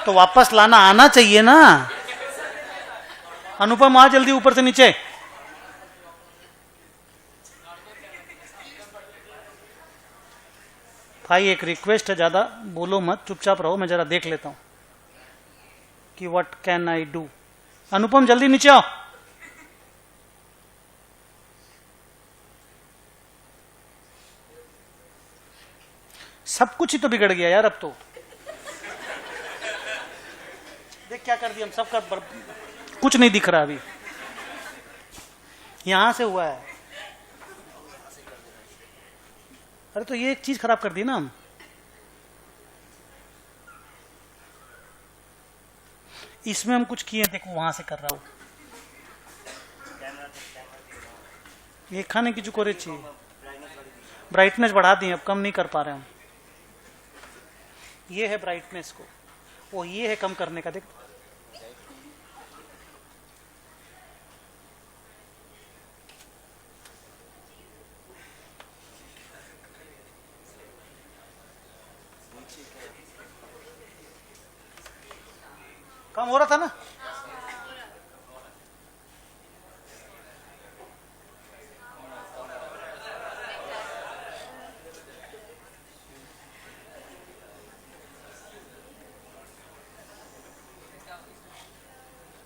तो वापस लाना आना चाहिए ना। अनुपम आ जल्दी ऊपर से नीचे। भाई एक रिक्वेस्ट है, ज्यादा बोलो मत, चुपचाप रहो, मैं जरा देख लेता हूं कि व्हाट कैन आई डू। अनुपम जल्दी नीचे आओ। सब कुछ ही तो बिगड़ गया यार अब तो। देख क्या कर दिया हम सब का, कुछ नहीं दिख रहा अभी। यहां से हुआ है। अरे तो ये एक चीज खराब कर दी ना हम। इसमें हम कुछ किए, देखो वहां से कर रहा हूं। ये खाने की चुकोरे चाहिए, ब्राइटनेस बढ़ा दी, अब कम नहीं कर पा रहे हम। ये है ब्राइटनेस को, वो ये है कम करने का। देख कम हो रहा था ना।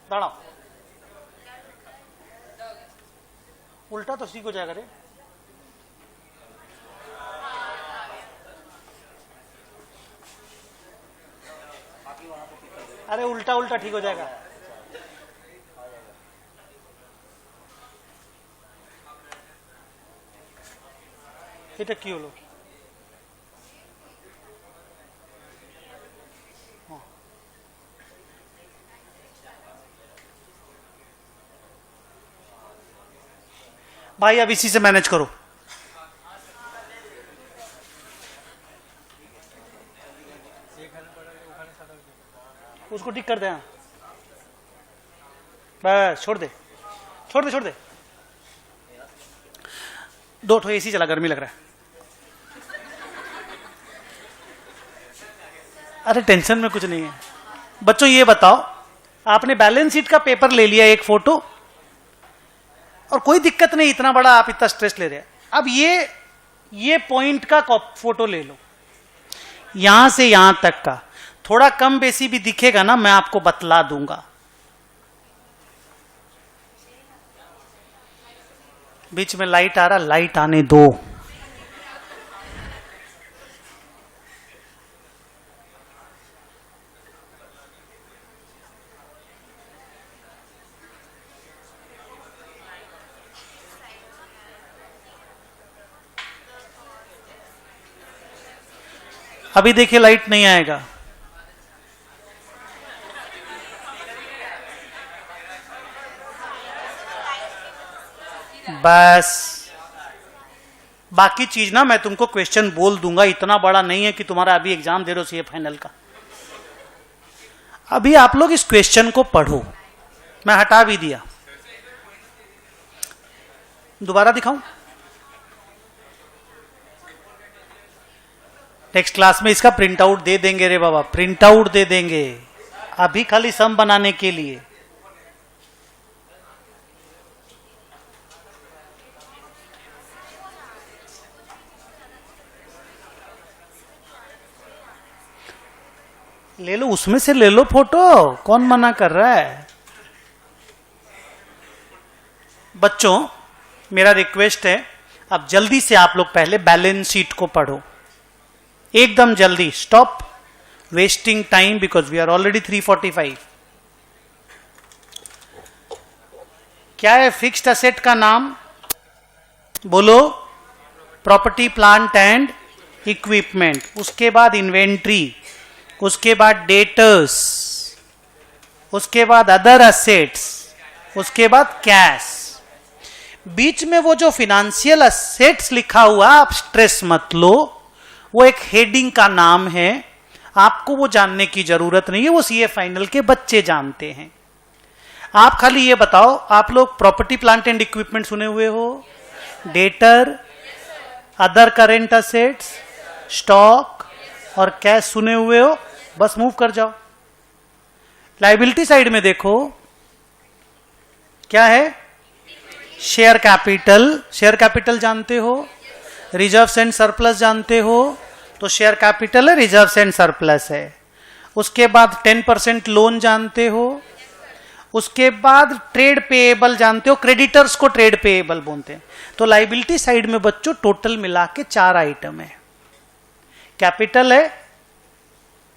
दाड़ा उल्टा तो सीख हो जाएगा रे। अरे उल्टा उल्टा ठीक हो जाएगा। এটা কি হলো? भाई अब इसी से मैनेज करो। उसको ठीक कर दे। बस छोड़ दे छोड़ दे छोड़ दे। दो ठो एसी चला, गर्मी लग रहा है। अरे टेंशन में कुछ नहीं है। बच्चों ये बताओ, आपने बैलेंस शीट का पेपर ले लिया, एक फोटो, और कोई दिक्कत नहीं, इतना बड़ा आप इतना स्ट्रेस ले रहे हैं। अब ये ये पॉइंट का फोटो ले लो, यहां से यहां तक का। थोड़ा कम बेसी भी दिखेगा ना, मैं आपको बतला दूंगा। बीच में लाइट आ रहा, लाइट आने दो। अभी देखिए लाइट नहीं आएगा। बस बाकी चीज ना मैं तुमको क्वेश्चन बोल दूंगा, इतना बड़ा नहीं है कि तुम्हारा अभी एग्जाम दे रहे हो सीए फाइनल का। अभी आप लोग इस क्वेश्चन को पढ़ो, मैं हटा भी दिया। दोबारा दिखाऊं? नेक्स्ट क्लास में इसका प्रिंट आउट दे देंगे रे बाबा, प्रिंट आउट दे देंगे। अभी खाली सम बनाने के लिए। ले लो, उसमें से ले लो फोटो, कौन मना कर रहा है? बच्चों मेरा रिक्वेस्ट है, अब जल्दी से आप लोग पहले बैलेंस शीट को पढ़ो, एकदम जल्दी। Stop wasting time because we are already 3:45। क्या है फिक्स्ड असेट का नाम? बोलो। प्रॉपर्टी प्लांट एंड इक्विपमेंट, उसके बाद इन्वेंट्री, उसके बाद डेटर्स, उसके बाद अदर असेट्स, उसके बाद कैश। बीच में वो जो फिनेंशियल असेट्स लिखा हुआ, आप स्ट्रेस मत लो, वो एक हेडिंग का नाम है, आपको वो जानने की जरूरत नहीं है, वो सीए फाइनल के बच्चे जानते हैं। आप खाली ये बताओ, आप लोग प्रॉपर्टी प्लांट एंड इक्विपमेंट सुने हुए हो? Debtor, other current assets, stock और कैश सुने हुए हो? बस मूव कर जाओ। लायबिलिटी साइड में देखो क्या है? Share capital. शेयर कैपिटल जानते हो? रिजर्व्स एंड सरप्लस जानते हो? तो शेयर कैपिटल है, रिजर्व्स एंड सरप्लस है। उसके बाद 10% लोन जानते हो? उसके बाद ट्रेड पेएबल जानते हो? क्रेडिटर्स को ट्रेड पेएबल बोलते हैं। तो लायबिलिटी साइड में बच्चों टोटल मिला के 4 आइटम है। कैपिटल है,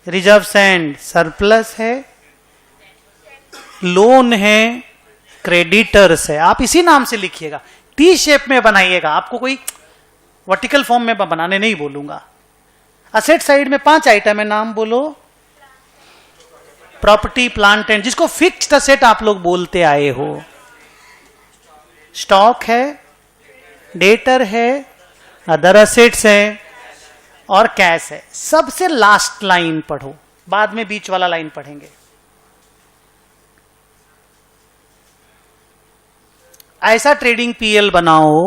रिजर्व्स एंड सरप्लस है, लोन है, क्रेडिटर्स है। आप इसी नाम से लिखिएगा, टी शेप में बनाइएगा, आपको कोई वर्टिकल फॉर्म में बनाने नहीं बोलूंगा। असेट साइड में 5 आइटम है, नाम बोलो। प्रॉपर्टी प्लांट एंड, जिसको फिक्स्ड असेट आप लोग बोलते आए हो। स्टॉक है, डेटर है, अदर असेट्स है और कैश है। सबसे लास्ट लाइन पढ़ो, बाद में बीच वाला लाइन पढ़ेंगे। ऐसा ट्रेडिंग पीएल बनाओ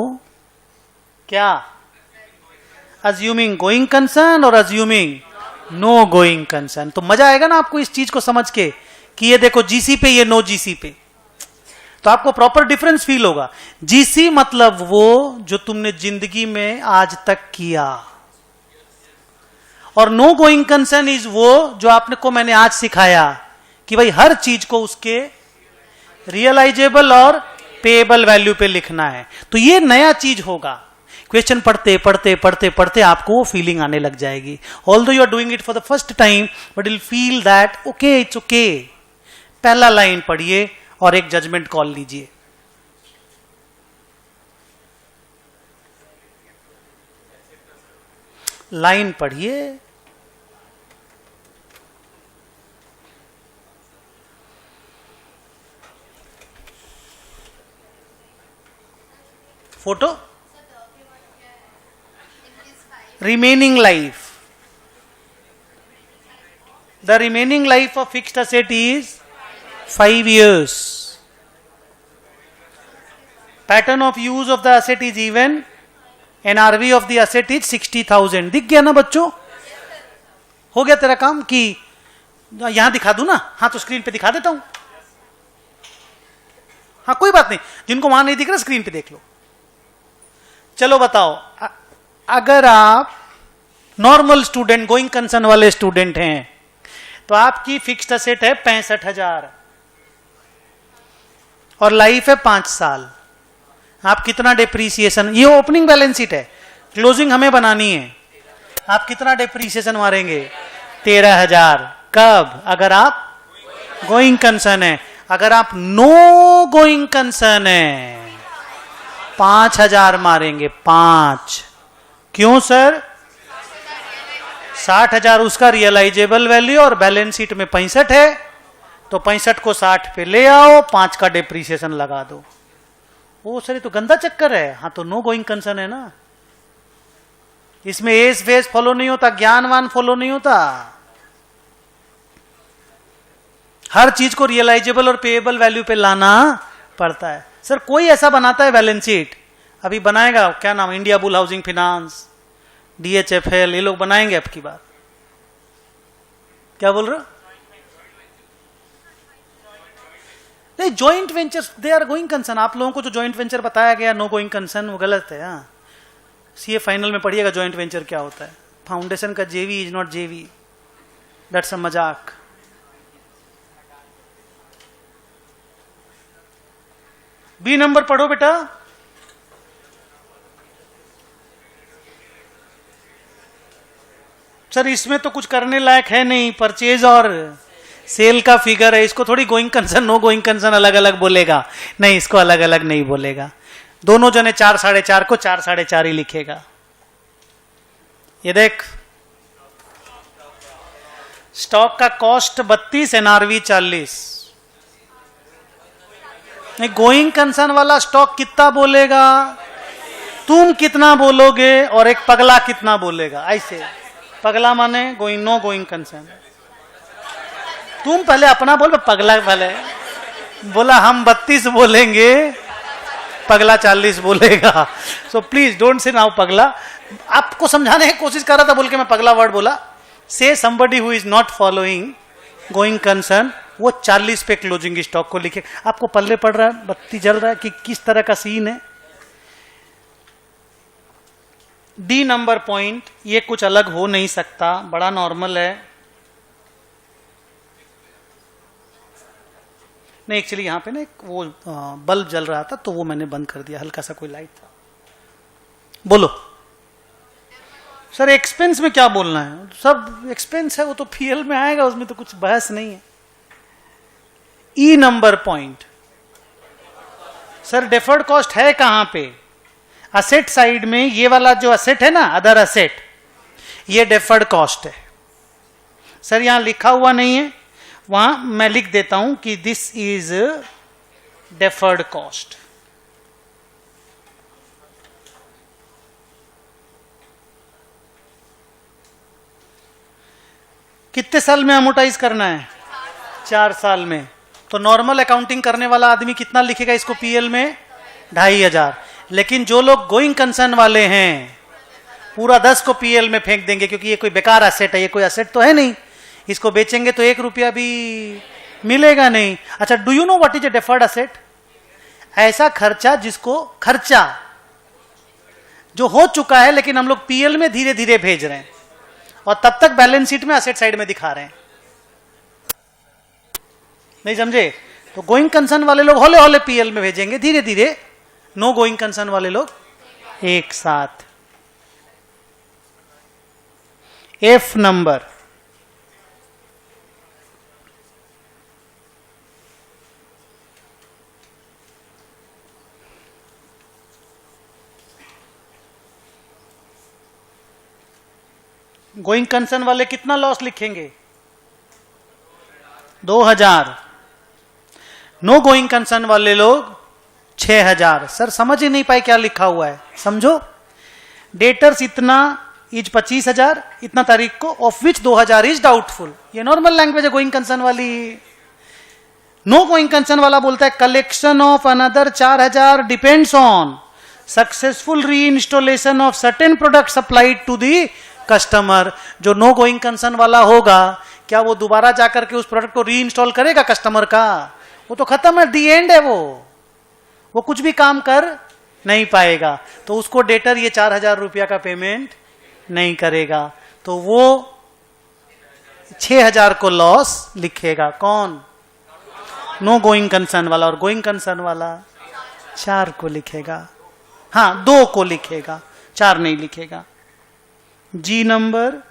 क्या? अज्यूमिंग गोइंग कंसर्न और अज्यूमिंग नो गोइंग कंसर्न। तो मजा आएगा ना आपको इस चीज को समझ के कि ये देखो जीसी पे, ये नो जीसी पे, तो आपको प्रॉपर डिफरेंस फील होगा। जीसी मतलब वो जो तुमने जिंदगी में आज तक किया, और नो गोइंग कंसर्न इज वो जो आपने को मैंने आज सिखाया कि भाई हर चीज को उसके रियलाइजेबल और पेएबल वैल्यू पे लिखना है। तो ये नया चीज होगा। क्वेश्चन पढ़ते पढ़ते पढ़ते पढ़ते आपको वो फीलिंग आने लग जाएगी। Although you are doing it for the first time, but will feel that okay, it's okay. पहला लाइन पढ़िए और एक जजमेंट कॉल लीजिए। लाइन पढ़िए। Photo, remaining life. The remaining life of fixed asset is 5 years. Pattern of use of the asset is even. NRV of the asset is 60,000. दिख गया ना बच्चों? हो गया तेरा काम कि यहां दिखा दूं ना? हाँ तो स्क्रीन पे दिखा देता हूं। हाँ कोई बात नहीं, जिनको वहां नहीं दिख रहा स्क्रीन पे देख लो। चलो बताओ, अगर आप नॉर्मल स्टूडेंट, गोइंग कंसर्न वाले स्टूडेंट हैं, तो आपकी फिक्स्ड असेट है 65,000 और लाइफ है 5 साल। आप कितना डिप्रीसिएशन, ये ओपनिंग बैलेंस शीट है, क्लोजिंग हमें बनानी है। आप कितना डिप्रीसिएशन मारेंगे? 13,000। कब? अगर आप गोइंग कंसर्न है। अगर आप नो गोइंग कंसर्न है 5,000 मारेंगे। 5। क्यों सर? 60,000 उसका रियलाइजेबल वैल्यू और बैलेंस शीट में 65 है, तो 65 को 60 पे ले आओ, 5 का डिप्रीसिएशन लगा दो। ओ सर ये तो गंदा चक्कर है। हाँ तो नो गोइंग कंसर्न है ना, इसमें एस फेस फॉलो नहीं होता, ज्ञानवान फॉलो नहीं होता। हर चीज को रियलाइजेबल और पेएबल वैल्यू पे लाना पड़ता है। सर कोई ऐसा बनाता है बैलेंस शीट, अभी बनाएगा, क्या नाम, India bull housing finance, DHFL, ये लोग बनाएंगे अब की बात। क्या बोल रहे हो? नहीं, joint venture they are going concern. आप लोगों को जो ज्वाइंट वेंचर बताया गया नो गोइंग कंसर्न, वो गलत है। हाँ, सीए फाइनल में पढ़िएगा ज्वाइंट वेंचर क्या होता है। फाउंडेशन का JV is not JV, that's a मजाक। बी नंबर पढ़ो बेटा। सर इसमें तो कुछ करने लायक है नहीं, परचेज और सेल का फिगर है, इसको थोड़ी going concern no going concern अलग अलग बोलेगा। नहीं, इसको अलग अलग नहीं बोलेगा। दोनों जने 4 साढ़े 4 को 4 साढ़े 4 ही लिखेगा। ये देख, स्टॉक का कॉस्ट 32, एनआरवी 40। नहीं, गोइंग कंसर्न वाला स्टॉक कितना बोलेगा, तुम कितना बोलोगे और एक पगला कितना बोलेगा। ऐसे पगला माने गोइंग नो गोइंग कंसर्न। तुम पहले अपना बोल, पगला पहले बोला हम 32 बोलेंगे, पगला 40 बोलेगा। So please don't say now पगला। आपको समझाने की कोशिश कर रहा था बोल के मैं पगला वर्ड बोला। से somebody who is not following going concern, वो 40 पे क्लोजिंग स्टॉक को लिखे। आपको पल्ले पड़ रहा है, बत्ती जल रहा है कि किस तरह का सीन है। डी नंबर पॉइंट, ये कुछ अलग हो नहीं सकता, बड़ा नॉर्मल है। नहीं एक्चुअली यहाँ पे ना एक वो बल्ब जल रहा था तो वो मैंने बंद कर दिया, हल्का सा कोई लाइट था। बोलो सर एक्सपेंस में क्या बोलना है, सब एक्सपेंस है, वो तो पीएल में आएगा, उसमें तो कुछ बहस नहीं है। E number point, sir deferred cost है कहां पे? असेट साइड में, ये वाला जो असेट है ना, अदर असेट, ये डेफर्ड कॉस्ट है। सर यहां लिखा हुआ नहीं है, वहां मैं लिख देता हूं कि दिस इज डेफर्ड कॉस्ट। कितने साल में अमोटाइज करना है? 4 साल में। तो नॉर्मल अकाउंटिंग करने वाला आदमी कितना लिखेगा इसको पीएल में? 2,500। लेकिन जो लोग गोइंग कंसर्न वाले हैं पूरा 10 को पीएल में फेंक देंगे, क्योंकि ये कोई बेकार एसेट है, ये कोई एसेट तो है नहीं, इसको बेचेंगे तो 1 रुपया भी मिलेगा नहीं। अच्छा, do you know what is a deferred asset? ऐसा खर्चा जिसको, खर्चा जो हो चुका है लेकिन हम लोग पीएल में धीरे धीरे भेज रहे हैं और तब तक बैलेंस शीट में एसेट साइड में दिखा रहे हैं। नहीं समझे? तो गोइंग कंसर्न वाले लोग हौले हौले पीएल में भेजेंगे धीरे धीरे, नो गोइंग कंसर्न वाले लोग एक साथ। एफ नंबर, गोइंग कंसर्न वाले कितना लॉस लिखेंगे? 2,000। नो गोइंग कंसर्न वाले लोग 6,000। सर समझ ही नहीं पाए क्या लिखा हुआ है, समझो। डेटर्स इतना इज 25,000 इतना तारीख को, ऑफ विच 2,000 इज डाउटफुल। ये नॉर्मल लैंग्वेज है गोइंग कंसर्न वाली। नो गोइंग कंसर्न वाला बोलता है collection of another 4,000 depends on successful reinstallation of certain product supplied to the customer. जो नो गोइंग कंसर्न वाला होगा, क्या वो दोबारा जाकर के उस प्रोडक्ट को री इंस्टॉल करेगा कस्टमर का? वो तो खत्म है, दी एंड है वो कुछ भी काम कर नहीं पाएगा, तो उसको डेटर ये 4,000 रुपया का पेमेंट नहीं करेगा, तो वो 6,000 को लॉस लिखेगा। कौन? नो गोइंग कंसर्न वाला। और गोइंग कंसर्न वाला 4 को लिखेगा, हाँ 2 को लिखेगा, 4 नहीं लिखेगा। G number,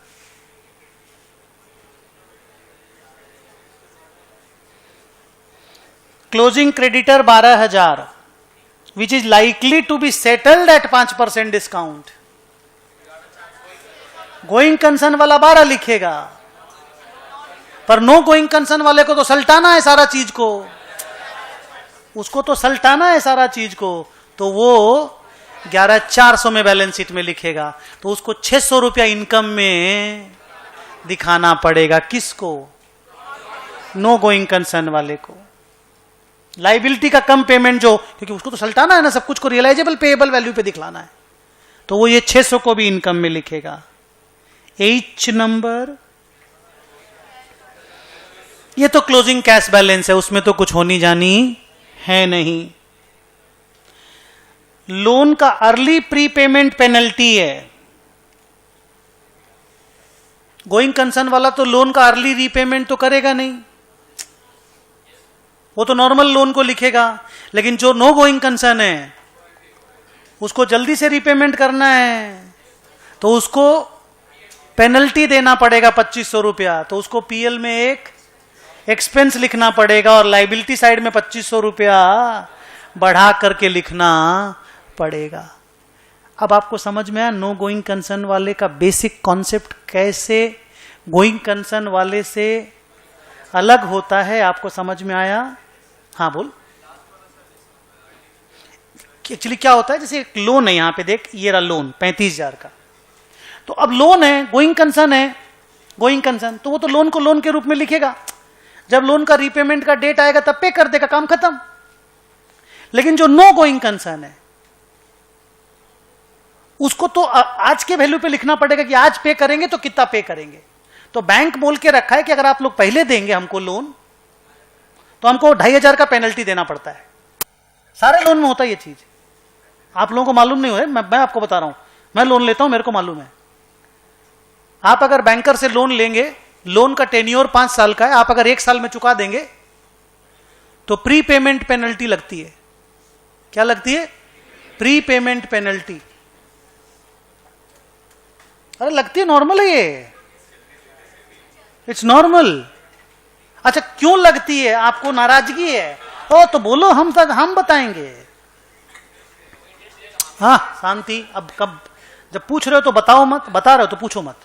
closing creditor 12,000 which is likely to be settled at 5% discount. Going concern वाला 12 लिखेगा, पर नो गोइंग कंसर्न वाले को तो सल्टाना है सारा चीज को, उसको तो सल्टाना है सारा चीज को, तो वो 11,400 में बैलेंस शीट में लिखेगा। तो उसको 600 रुपया इनकम में दिखाना पड़ेगा। किसको? नो गोइंग कंसर्न वाले को। लाइबिलिटी का कम पेमेंट जो, क्योंकि उसको तो सल्टाना है ना, सब कुछ को रियलाइजेबल पेएबल वैल्यू पे दिखलाना है, तो वो ये 600 को भी इनकम में लिखेगा। एच नंबर, ये तो क्लोजिंग कैश बैलेंस है, उसमें तो कुछ होनी जानी है नहीं। लोन का अर्ली प्री पेमेंट पेनल्टी है। गोइंग कंसर्न वाला तो लोन का अर्ली रीपेमेंट तो करेगा नहीं, वो तो नॉर्मल लोन को लिखेगा। लेकिन जो नो गोइंग कंसर्न है उसको जल्दी से रीपेमेंट करना है, तो उसको पेनल्टी देना पड़ेगा 2,500 रुपया। तो उसको पीएल में एक एक्सपेंस लिखना पड़ेगा और लाइबिलिटी साइड में 2,500 रुपया बढ़ा करके लिखना पड़ेगा। अब आपको समझ में आया नो गोइंग कंसर्न वाले का बेसिक कॉन्सेप्ट कैसे गोइंग कंसर्न वाले से अलग होता है, आपको समझ में आया? हाँ बोल। एक्चुअली क्या होता है, जैसे एक लोन है, यहां पे देख, ये रहा लोन 35,000 का, तो अब लोन है, गोइंग कंसर्न है, गोइंग कंसर्न, तो वो तो लोन को लोन के रूप में लिखेगा, जब लोन का रीपेमेंट का डेट आएगा तब पे कर देगा, काम खत्म। लेकिन जो नो गोइंग कंसर्न है उसको तो आज के वैल्यू पे लिखना पड़ेगा कि आज पे करेंगे तो कितना पे करेंगे। तो बैंक बोल के रखा है कि अगर आप लोग पहले देंगे हमको लोन तो हमको 2,500 का पेनल्टी देना पड़ता है। सारे लोन में होता है ये चीज, आप लोगों को मालूम नहीं हो, मैं आपको बता रहा हूं, मैं लोन लेता हूं, मेरे को मालूम है। आप अगर बैंकर से लोन लेंगे, लोन का टेन्योर 5 साल का है, आप अगर 1 साल में चुका देंगे तो प्री पेमेंट पेनल्टी लगती है। क्या लगती है? Pre payment penalty. अरे लगती है, नॉर्मल है ये, इट्स नॉर्मल। अच्छा क्यों लगती है? आपको नाराजगी है? ओ तो बोलो, हम बताएंगे। हाँ शांति। अब कब जब पूछ रहे हो तो बताओ मत, बता रहे हो तो पूछो मत।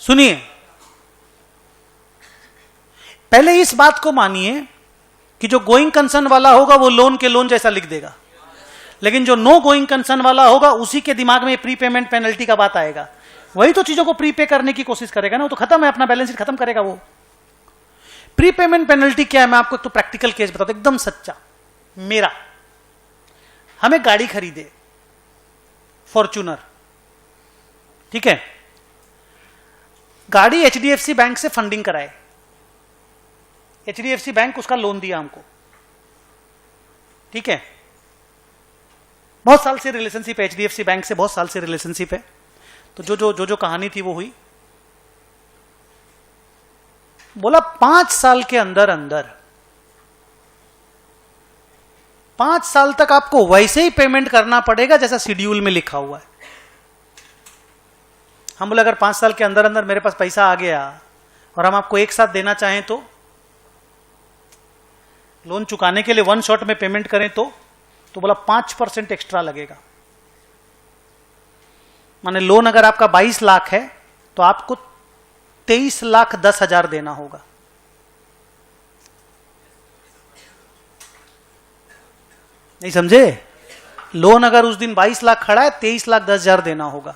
सुनिए, पहले इस बात को मानिए कि जो गोइंग कंसर्न वाला होगा वो लोन के लोन जैसा लिख देगा, लेकिन जो नो गोइंग कंसर्न वाला होगा उसी के दिमाग में प्री पेमेंट पेनल्टी का बात आएगा, वही तो चीजों को प्री पे करने की कोशिश करेगा ना, वो तो खत्म है, अपना बैलेंस शीट खत्म करेगा वो। प्री पेमेंट पेनल्टी क्या है, मैं आपको एक तो प्रैक्टिकल केस बताता हूं, एकदम सच्चा। मेरा, हमें गाड़ी खरीदे, फॉर्च्यूनर, ठीक है, गाड़ी एचडीएफसी बैंक से फंडिंग कराए, एचडीएफसी बैंक उसका लोन दिया हमको, ठीक है, बहुत साल से रिलेशनशिप है एचडीएफसी बैंक से, बहुत साल से रिलेशनशिप है। तो जो कहानी थी वो हुई, बोला 5 साल के अंदर 5 साल तक आपको वैसे ही पेमेंट करना पड़ेगा जैसा शेड्यूल में लिखा हुआ है। हम बोले अगर 5 साल के अंदर मेरे पास पैसा आ गया और हम आपको एक साथ देना चाहें तो, लोन चुकाने के लिए 1 शॉट में पेमेंट करें तो बोला 5% एक्स्ट्रा लगेगा। माने लोन अगर आपका 22 लाख है तो आपको 23,10,000 देना होगा। नहीं समझे? लोन अगर उस दिन 22 लाख खड़ा है, 23,10,000 देना होगा।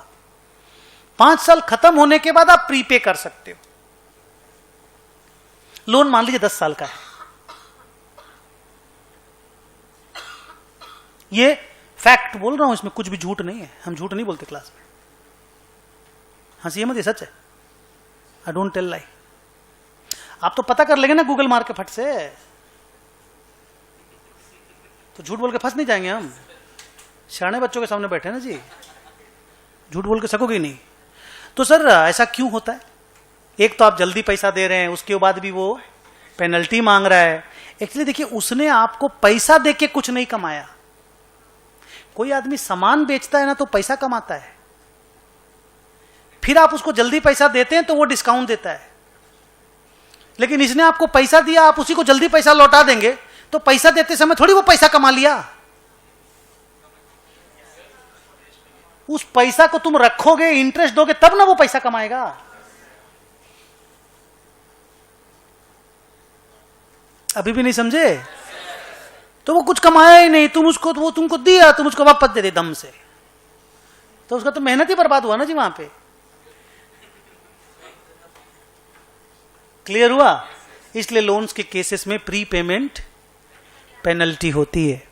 5 साल खत्म होने के बाद आप प्रीपे कर सकते हो। लोन मान लीजिए 10 साल का है, ये फैक्ट बोल रहा हूं, इसमें कुछ भी झूठ नहीं है, हम झूठ नहीं बोलते क्लास में, हंसी मत, ये सच है, आई डोंट टेल लाई। आप तो पता कर लेंगे ना गूगल मार के फट से। तो झूठ बोल के फंस नहीं जाएंगे हम? सियाने बच्चों के सामने बैठे हैं ना जी, झूठ बोल के सकोगे नहीं। तो सर ऐसा क्यों होता है? एक तो आप जल्दी पैसा दे रहे हैं, उसके बाद भी वो पेनल्टी मांग रहा है। एक्चुअली देखिए, उसने आपको पैसा दे के कुछ नहीं कमाया। कोई आदमी सामान बेचता है ना तो पैसा कमाता है, फिर आप उसको जल्दी पैसा देते हैं तो वो डिस्काउंट देता है। लेकिन इसने आपको पैसा दिया, आप उसी को जल्दी पैसा लौटा देंगे, तो पैसा देते समय थोड़ी वो पैसा कमा लिया। उस पैसा को तुम रखोगे, इंटरेस्ट दोगे, तब ना वो पैसा कमाएगा। अभी भी नहीं समझे? तो वो कुछ कमाया ही नहीं, तुम उसको, वो तुमको दिया, तुम उसको वापस दे दे दम से, तो उसका तो मेहनत ही बर्बाद हुआ ना जी वहां पे। क्लियर हुआ? इसलिए लोन्स के केसेस में प्री पेमेंट पेनल्टी होती है।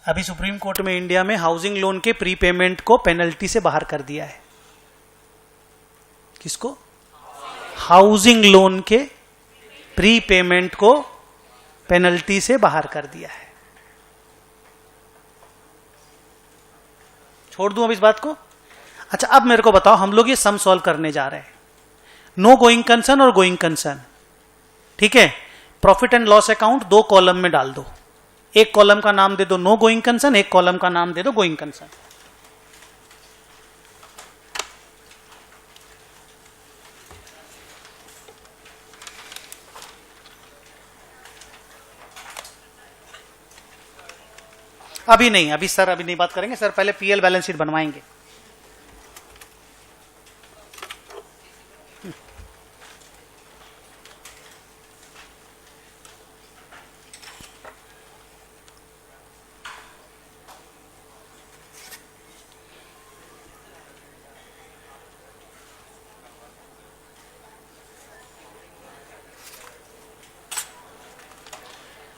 अभी सुप्रीम कोर्ट में इंडिया में हाउसिंग लोन के प्री पेमेंट को पेनल्टी से बाहर कर दिया है। किसको? हाउसिंग लोन के प्री पेमेंट को पेनल्टी से बाहर कर दिया है। छोड़ दूं अब इस बात को? अच्छा, अब मेरे को बताओ, हम लोग ये सम सॉल्व करने जा रहे हैं। नो गोइंग कंसर्न और गोइंग कंसर्न, ठीक है? Profit and loss account 2 column में डाल दो। एक कॉलम का नाम दे दो नो गोइंग कंसर्न, एक कॉलम का नाम दे दो गोइंग कंसर्न। अभी नहीं, अभी सर अभी नहीं बात करेंगे सर, पहले पीएल बैलेंस शीट बनवाएंगे।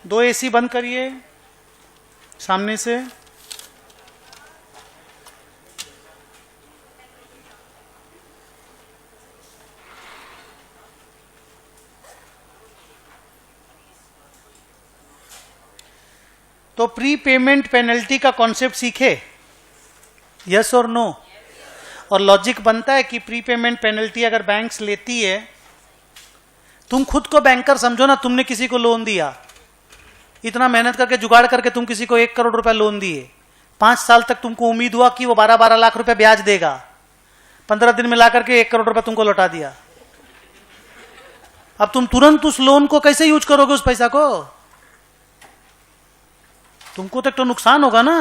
दो एसी बंद करिए सामने से। तो प्री पेमेंट पेनल्टी का कॉन्सेप्ट सीखे, यस और नो? और लॉजिक बनता है कि प्री पेमेंट पेनल्टी अगर बैंक्स लेती है, तुम खुद को बैंकर समझो ना, तुमने किसी को लोन दिया, इतना मेहनत करके जुगाड़ करके तुम किसी को 1 करोड़ रुपया लोन दिए, 5 साल तक तुमको उम्मीद हुआ कि वो 12-12 लाख रुपया ब्याज देगा, 15 दिन में ला करके 1 करोड़ रुपया तुमको लौटा दिया। अब तुम तुरंत उस लोन को कैसे यूज करोगे? उस पैसा को तुमको तक तो नुकसान होगा ना।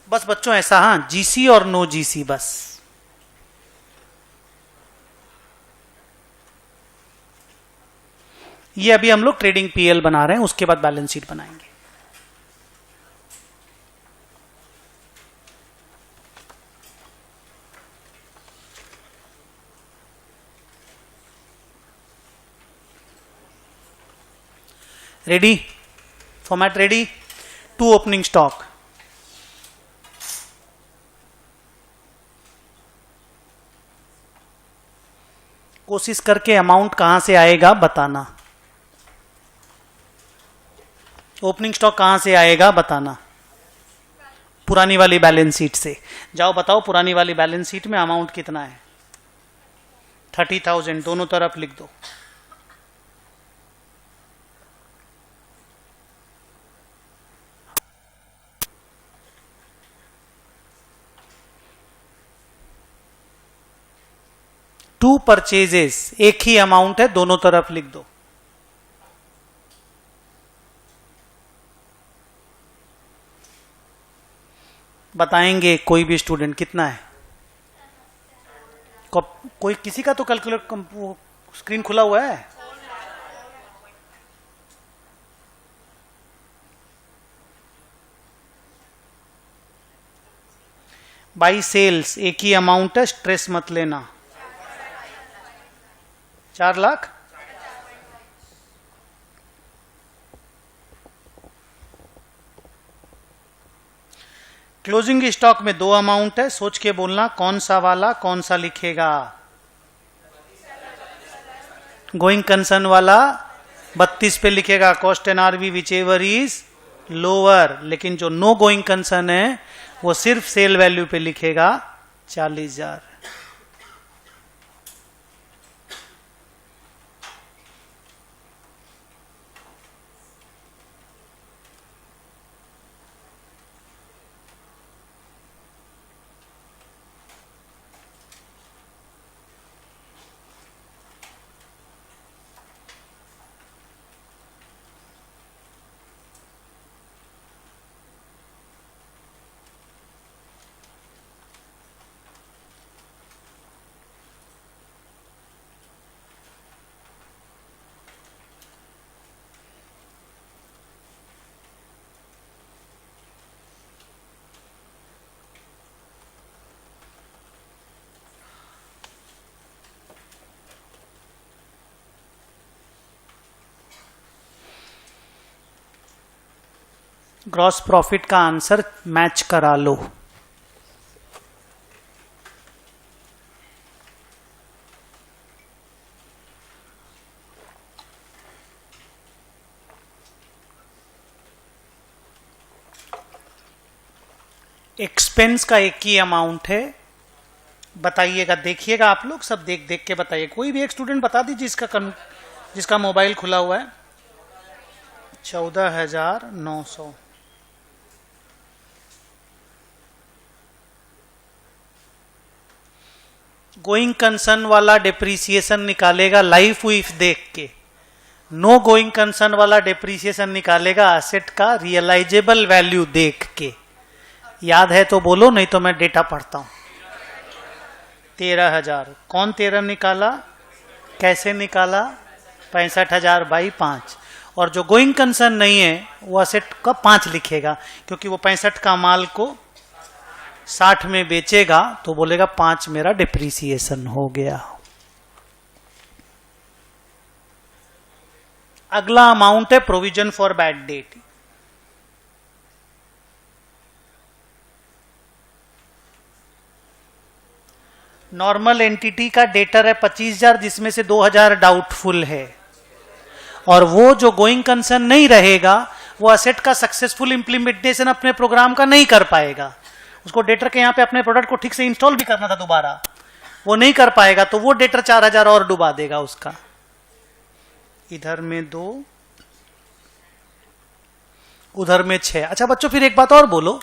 बस बच्चों ऐसा, हाँ, जीसी और नो जीसी बस। ये अभी हम लोग ट्रेडिंग पीएल बना रहे हैं, उसके बाद बैलेंस शीट बनाएंगे। Ready? Format ready? 2 opening stock, कोशिश करके अमाउंट कहां से आएगा बताना। ओपनिंग स्टॉक कहां से आएगा बताना। पुरानी वाली बैलेंस शीट से जाओ, बताओ पुरानी वाली बैलेंस शीट में अमाउंट कितना है? 30,000, दोनों तरफ लिख दो। टू परचेजेस, एक ही अमाउंट है, दोनों तरफ लिख दो। बताएंगे कोई भी स्टूडेंट कितना है? कोई किसी का तो कैलकुलेट स्क्रीन खुला हुआ है? बाई सेल्स एक ही अमाउंट है, स्ट्रेस मत लेना। 4 लाख। क्लोजिंग स्टॉक में 2 अमाउंट है, सोच के बोलना कौन सा वाला कौन सा लिखेगा। गोइंग कंसर्न वाला 32 पे लिखेगा, cost and RB whichever is lower. लेकिन जो नो गोइंग कंसर्न है वो सिर्फ सेल वैल्यू पे लिखेगा 40,000। ग्रॉस प्रॉफिट का आंसर मैच करा लो। एक्सपेंस का एक ही अमाउंट है, बताइएगा, देखिएगा आप लोग सब देख देख के बताइए। कोई भी एक स्टूडेंट बता दीजिए जिसका मोबाइल खुला हुआ है। 14,900। गोइंग कंसर्न वाला डिप्रीसिएशन निकालेगा लाइफ विफ देख के, नो गोइंग कंसर्न वाला डिप्रीसिएशन निकालेगा असेट का रियलाइजेबल वैल्यू देख के। याद है तो बोलो, नहीं तो मैं डेटा पढ़ता हूं। 13,000। कौन 13 निकाला, कैसे निकाला? 65,000 बाई 5। और जो गोइंग कंसर्न नहीं है वो असेट का 5 लिखेगा, क्योंकि वो 65 का माल को 60 में बेचेगा, तो बोलेगा 5 मेरा डिप्रीसिएशन हो गया। अगला अमाउंट है provision for bad debt. Normal entity का डेटर है 25,000, जिसमें से 2,000 डाउटफुल है, और वो जो गोइंग कंसर्न नहीं रहेगा वो असेट का सक्सेसफुल इंप्लीमेंटेशन अपने प्रोग्राम का नहीं कर पाएगा। उसको डेटर के यहाँ पे अपने प्रोडक्ट को ठीक से इंस्टॉल भी करना था दोबारा, वो नहीं कर पाएगा, तो वो डेटर 4,000 और डुबा देगा उसका। इधर में 2, उधर में 6। अच्छा बच्चों, फिर एक बात और बोलो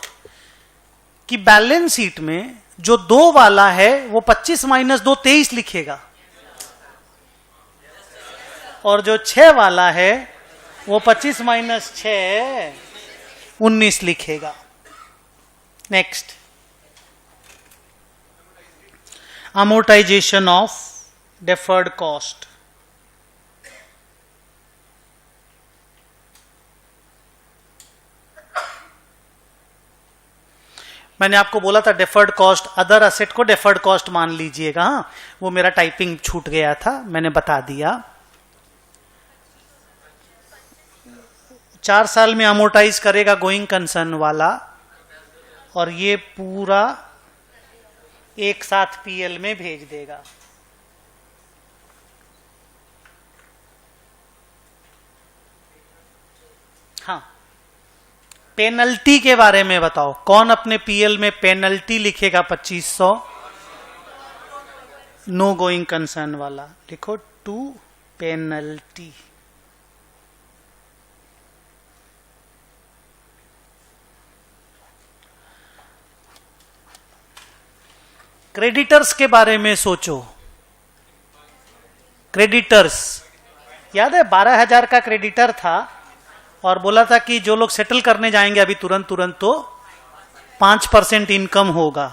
कि बैलेंस शीट में जो 2 वाला है वो 25 माइनस 2 23 लिखेगा, और जो 6 वाला है वो 25 माइनस 6 19 लिखेगा। Next, amortisation of deferred cost. मैंने आपको बोला था डेफर्ड कॉस्ट, अदर असेट को डेफर्ड कॉस्ट मान लीजिएगा। हाँ, वो मेरा टाइपिंग छूट गया था, मैंने बता दिया। 4 साल में अमोर्टाइज करेगा गोइंग कंसर्न वाला, और ये पूरा एक साथ पीएल में भेज देगा। हाँ, पेनल्टी के बारे में बताओ, कौन अपने पीएल में पेनल्टी लिखेगा? 2500। नो गोइंग कंसर्न वाला लिखो 2 पेनल्टी। क्रेडिटर्स के बारे में सोचो। क्रेडिटर्स याद है, 12,000 का क्रेडिटर था, और बोला था कि जो लोग सेटल करने जाएंगे अभी तुरंत तो 5% इनकम होगा।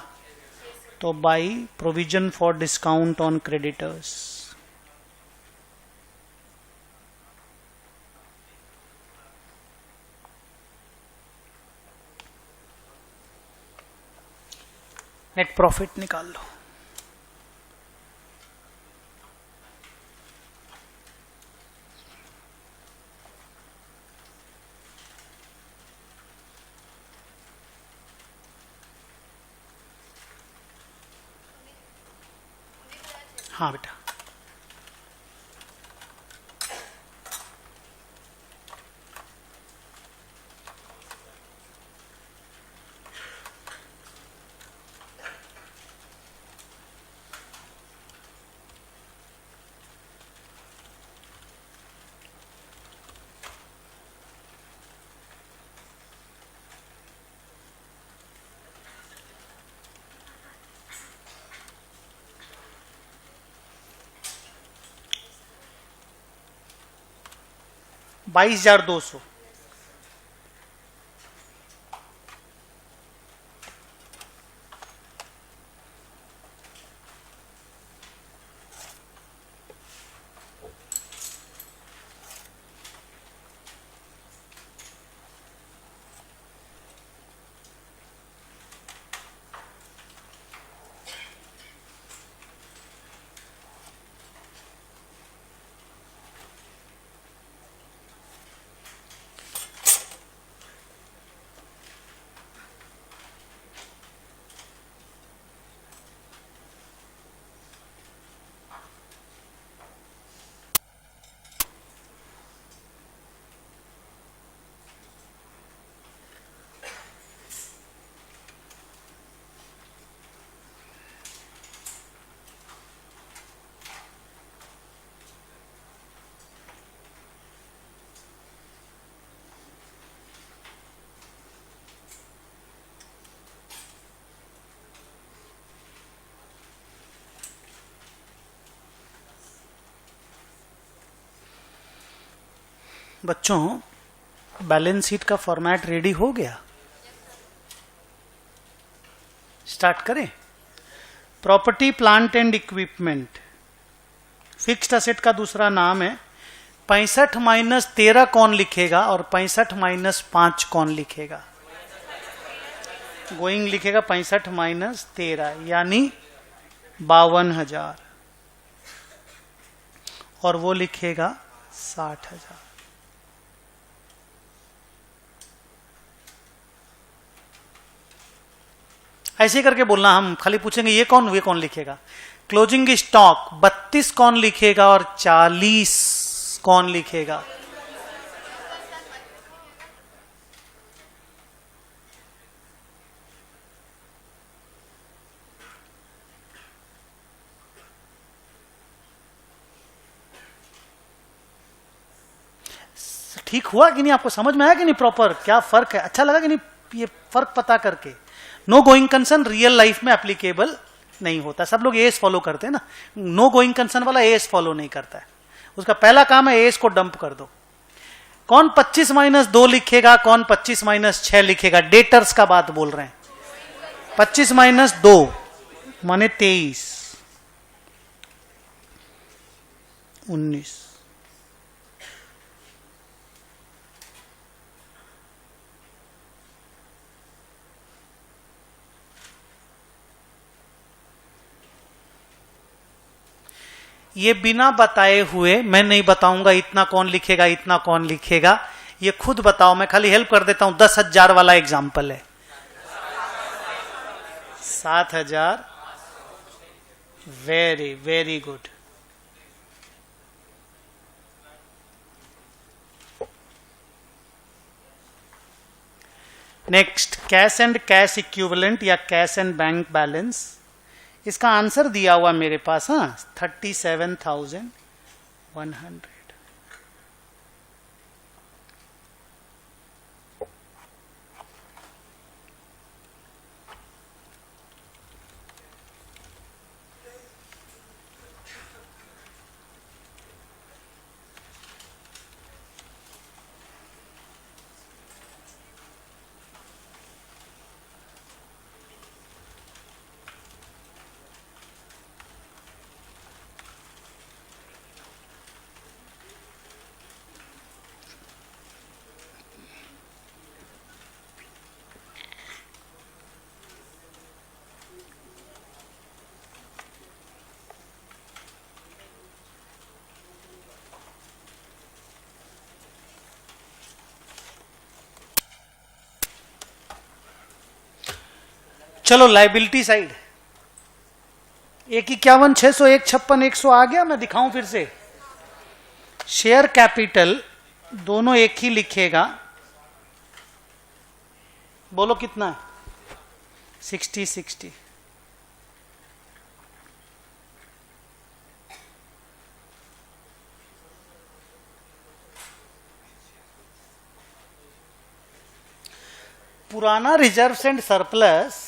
तो by provision for discount on creditors. Net profit निकाल लो। हाँ बेटा, $22,200। बच्चों, बैलेंस शीट का फॉर्मेट रेडी हो गया? स्टार्ट करें। Property, plant and equipment fixed asset का दूसरा नाम है। 65 माइनस 13 कौन लिखेगा और 65 माइनस 5 कौन लिखेगा? गोइंग लिखेगा 65 माइनस 13 यानी 52,000, और वो लिखेगा 60,000। ऐसे करके बोलना, हम खाली पूछेंगे ये कौन लिखेगा। क्लोजिंग स्टॉक 32 कौन लिखेगा और 40 कौन लिखेगा? ठीक हुआ कि नहीं? आपको समझ में आया कि नहीं प्रॉपर क्या फर्क है? अच्छा लगा कि नहीं ये फर्क पता करके? No going concern real life में एप्लीकेबल नहीं होता। सब लोग एएस फॉलो करते हैं ना, नो गोइंग कंसर्न वाला एएस फॉलो नहीं करता है। उसका पहला काम है एएस को डंप कर दो। कौन 25 माइनस 2 लिखेगा, कौन 25 माइनस 6 लिखेगा? डेटर्स का बात बोल रहे हैं। 25 माइनस 2 माने 23, 19। ये बिना बताए हुए मैं नहीं बताऊंगा इतना कौन लिखेगा इतना कौन लिखेगा, ये खुद बताओ। मैं खाली हेल्प कर देता हूं। 10,000 वाला एग्जाम्पल है। 7,000। Very very good. Next, cash and cash equivalent या कैश एंड बैंक बैलेंस। इसका आंसर दिया हुआ मेरे पास, हाँ, 37,100। चलो लाइबिलिटी साइड, 151,600, 156, 100 आ गया। मैं दिखाऊं फिर से, शेयर कैपिटल दोनों एक ही लिखेगा। बोलो कितना है? 60। पुराना रिजर्व्स एंड सरप्लस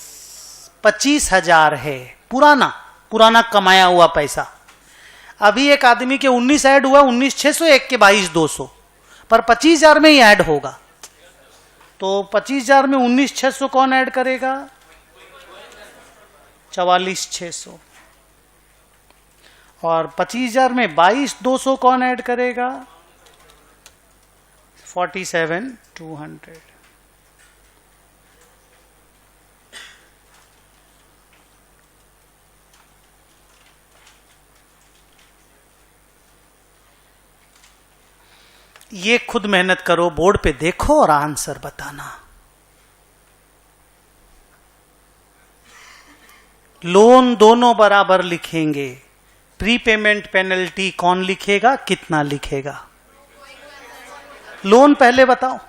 25,000 है, पुराना कमाया हुआ पैसा। अभी एक आदमी के 19 ऐड हुआ, 19,600, एक के 22,200, पर 25,000 में ही ऐड होगा। तो 25,000 में 19,600 कौन ऐड करेगा? 44,600। और 25,000 में 22,200 कौन ऐड करेगा? 47,200। ये खुद मेहनत करो, बोर्ड पे देखो और आंसर बताना। लोन दोनों बराबर लिखेंगे, प्रीपेमेंट पेनल्टी कौन लिखेगा, कितना लिखेगा? लोन पहले बताओ।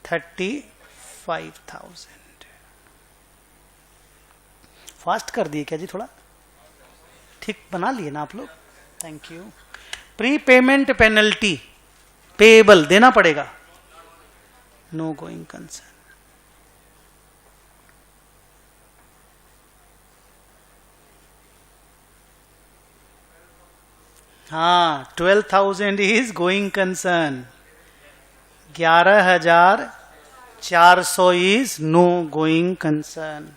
35,000। फास्ट कर दिए क्या जी? थोड़ा ठीक बना लिए ना आप लोग? Thank you. Prepayment penalty payable देना पड़ेगा, नो गोइंग कंसर्न। हाँ, 12,000 is going concern, 11,400 is no going concern.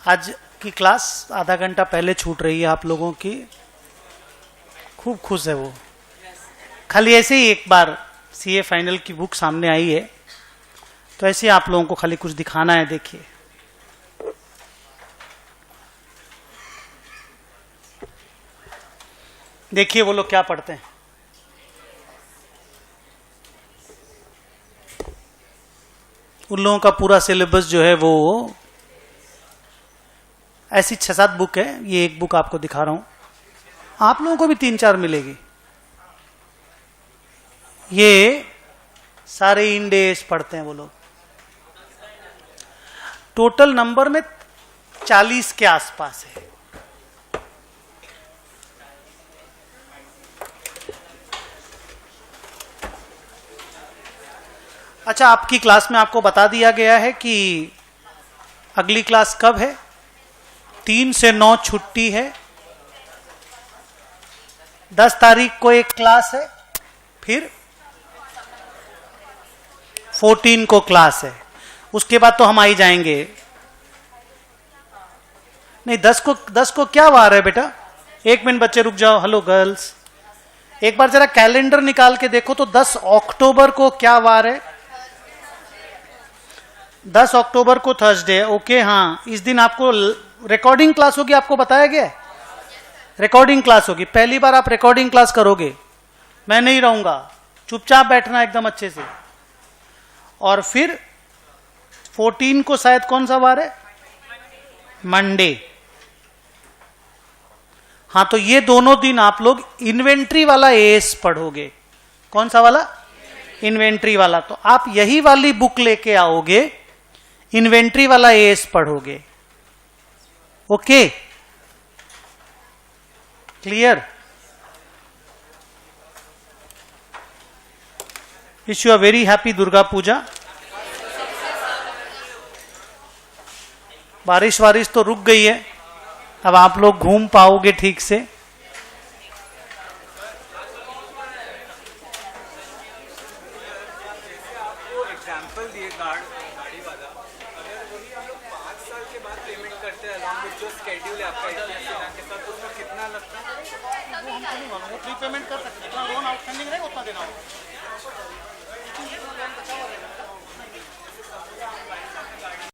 आज की क्लास आधा घंटा पहले छूट रही है आप लोगों की, खूब खुश है वो। खाली ऐसे ही एक बार सीए फाइनल की बुक सामने आई है, तो ऐसे आप लोगों को खाली कुछ दिखाना है। देखिए, देखिए वो लोग क्या पढ़ते हैं। उन लोगों का पूरा सिलेबस जो है वो ऐसी 6-7 बुक है। ये एक बुक आपको दिखा रहा हूं, आप लोगों को भी 3-4 मिलेगी। ये सारे इंडेस पढ़ते हैं वो लोग। टोटल नंबर में 40 के आसपास है। अच्छा, आपकी क्लास में आपको बता दिया गया है कि अगली क्लास कब है। 3 से 9 छुट्टी है, 10 तारीख को एक क्लास है, फिर 14 को क्लास है। उसके बाद तो हम आ ही जाएंगे। नहीं, 10 को क्या वार है बेटा? 1 मिनट बच्चे रुक जाओ। हेलो गर्ल्स, एक बार जरा कैलेंडर निकाल के देखो तो 10 अक्टूबर को क्या वार है? 10 अक्टूबर को थर्सडे। ओके, हाँ, इस दिन आपको रिकॉर्डिंग क्लास होगी, आपको बताया गया है। रिकॉर्डिंग क्लास होगी, पहली बार आप रिकॉर्डिंग क्लास करोगे। मैं नहीं रहूंगा, चुपचाप बैठना एकदम अच्छे से। और फिर 14 को शायद कौन सा वार है? मंडे। हाँ, तो ये दोनों दिन आप लोग इन्वेंट्री वाला एएस पढ़ोगे। कौन सा वाला? इन्वेंट्री वाला। तो आप यही वाली बुक लेके आओगे, इन्वेंट्री वाला एएस पढ़ोगे। Okay, clear? Wish you a very happy Durga Puja. बारिश तो रुक गई है, अब आप लोग घूम पाओगे ठीक से।
एग्जाम्पल दिए गाड़ी वाला, अगर वही हम लोग 5 साल के बाद पेमेंट करते हैं अलॉन्ग विद जो स्केड्यूल है आपका के साथ, तो उसमें कितना कितना लगता है?
वो हमको नहीं मालूम, वो प्री पेमेंट कर सकते हैं, जितना लोन आउटस्टैंडिंग रहेगा उतना देना होगा।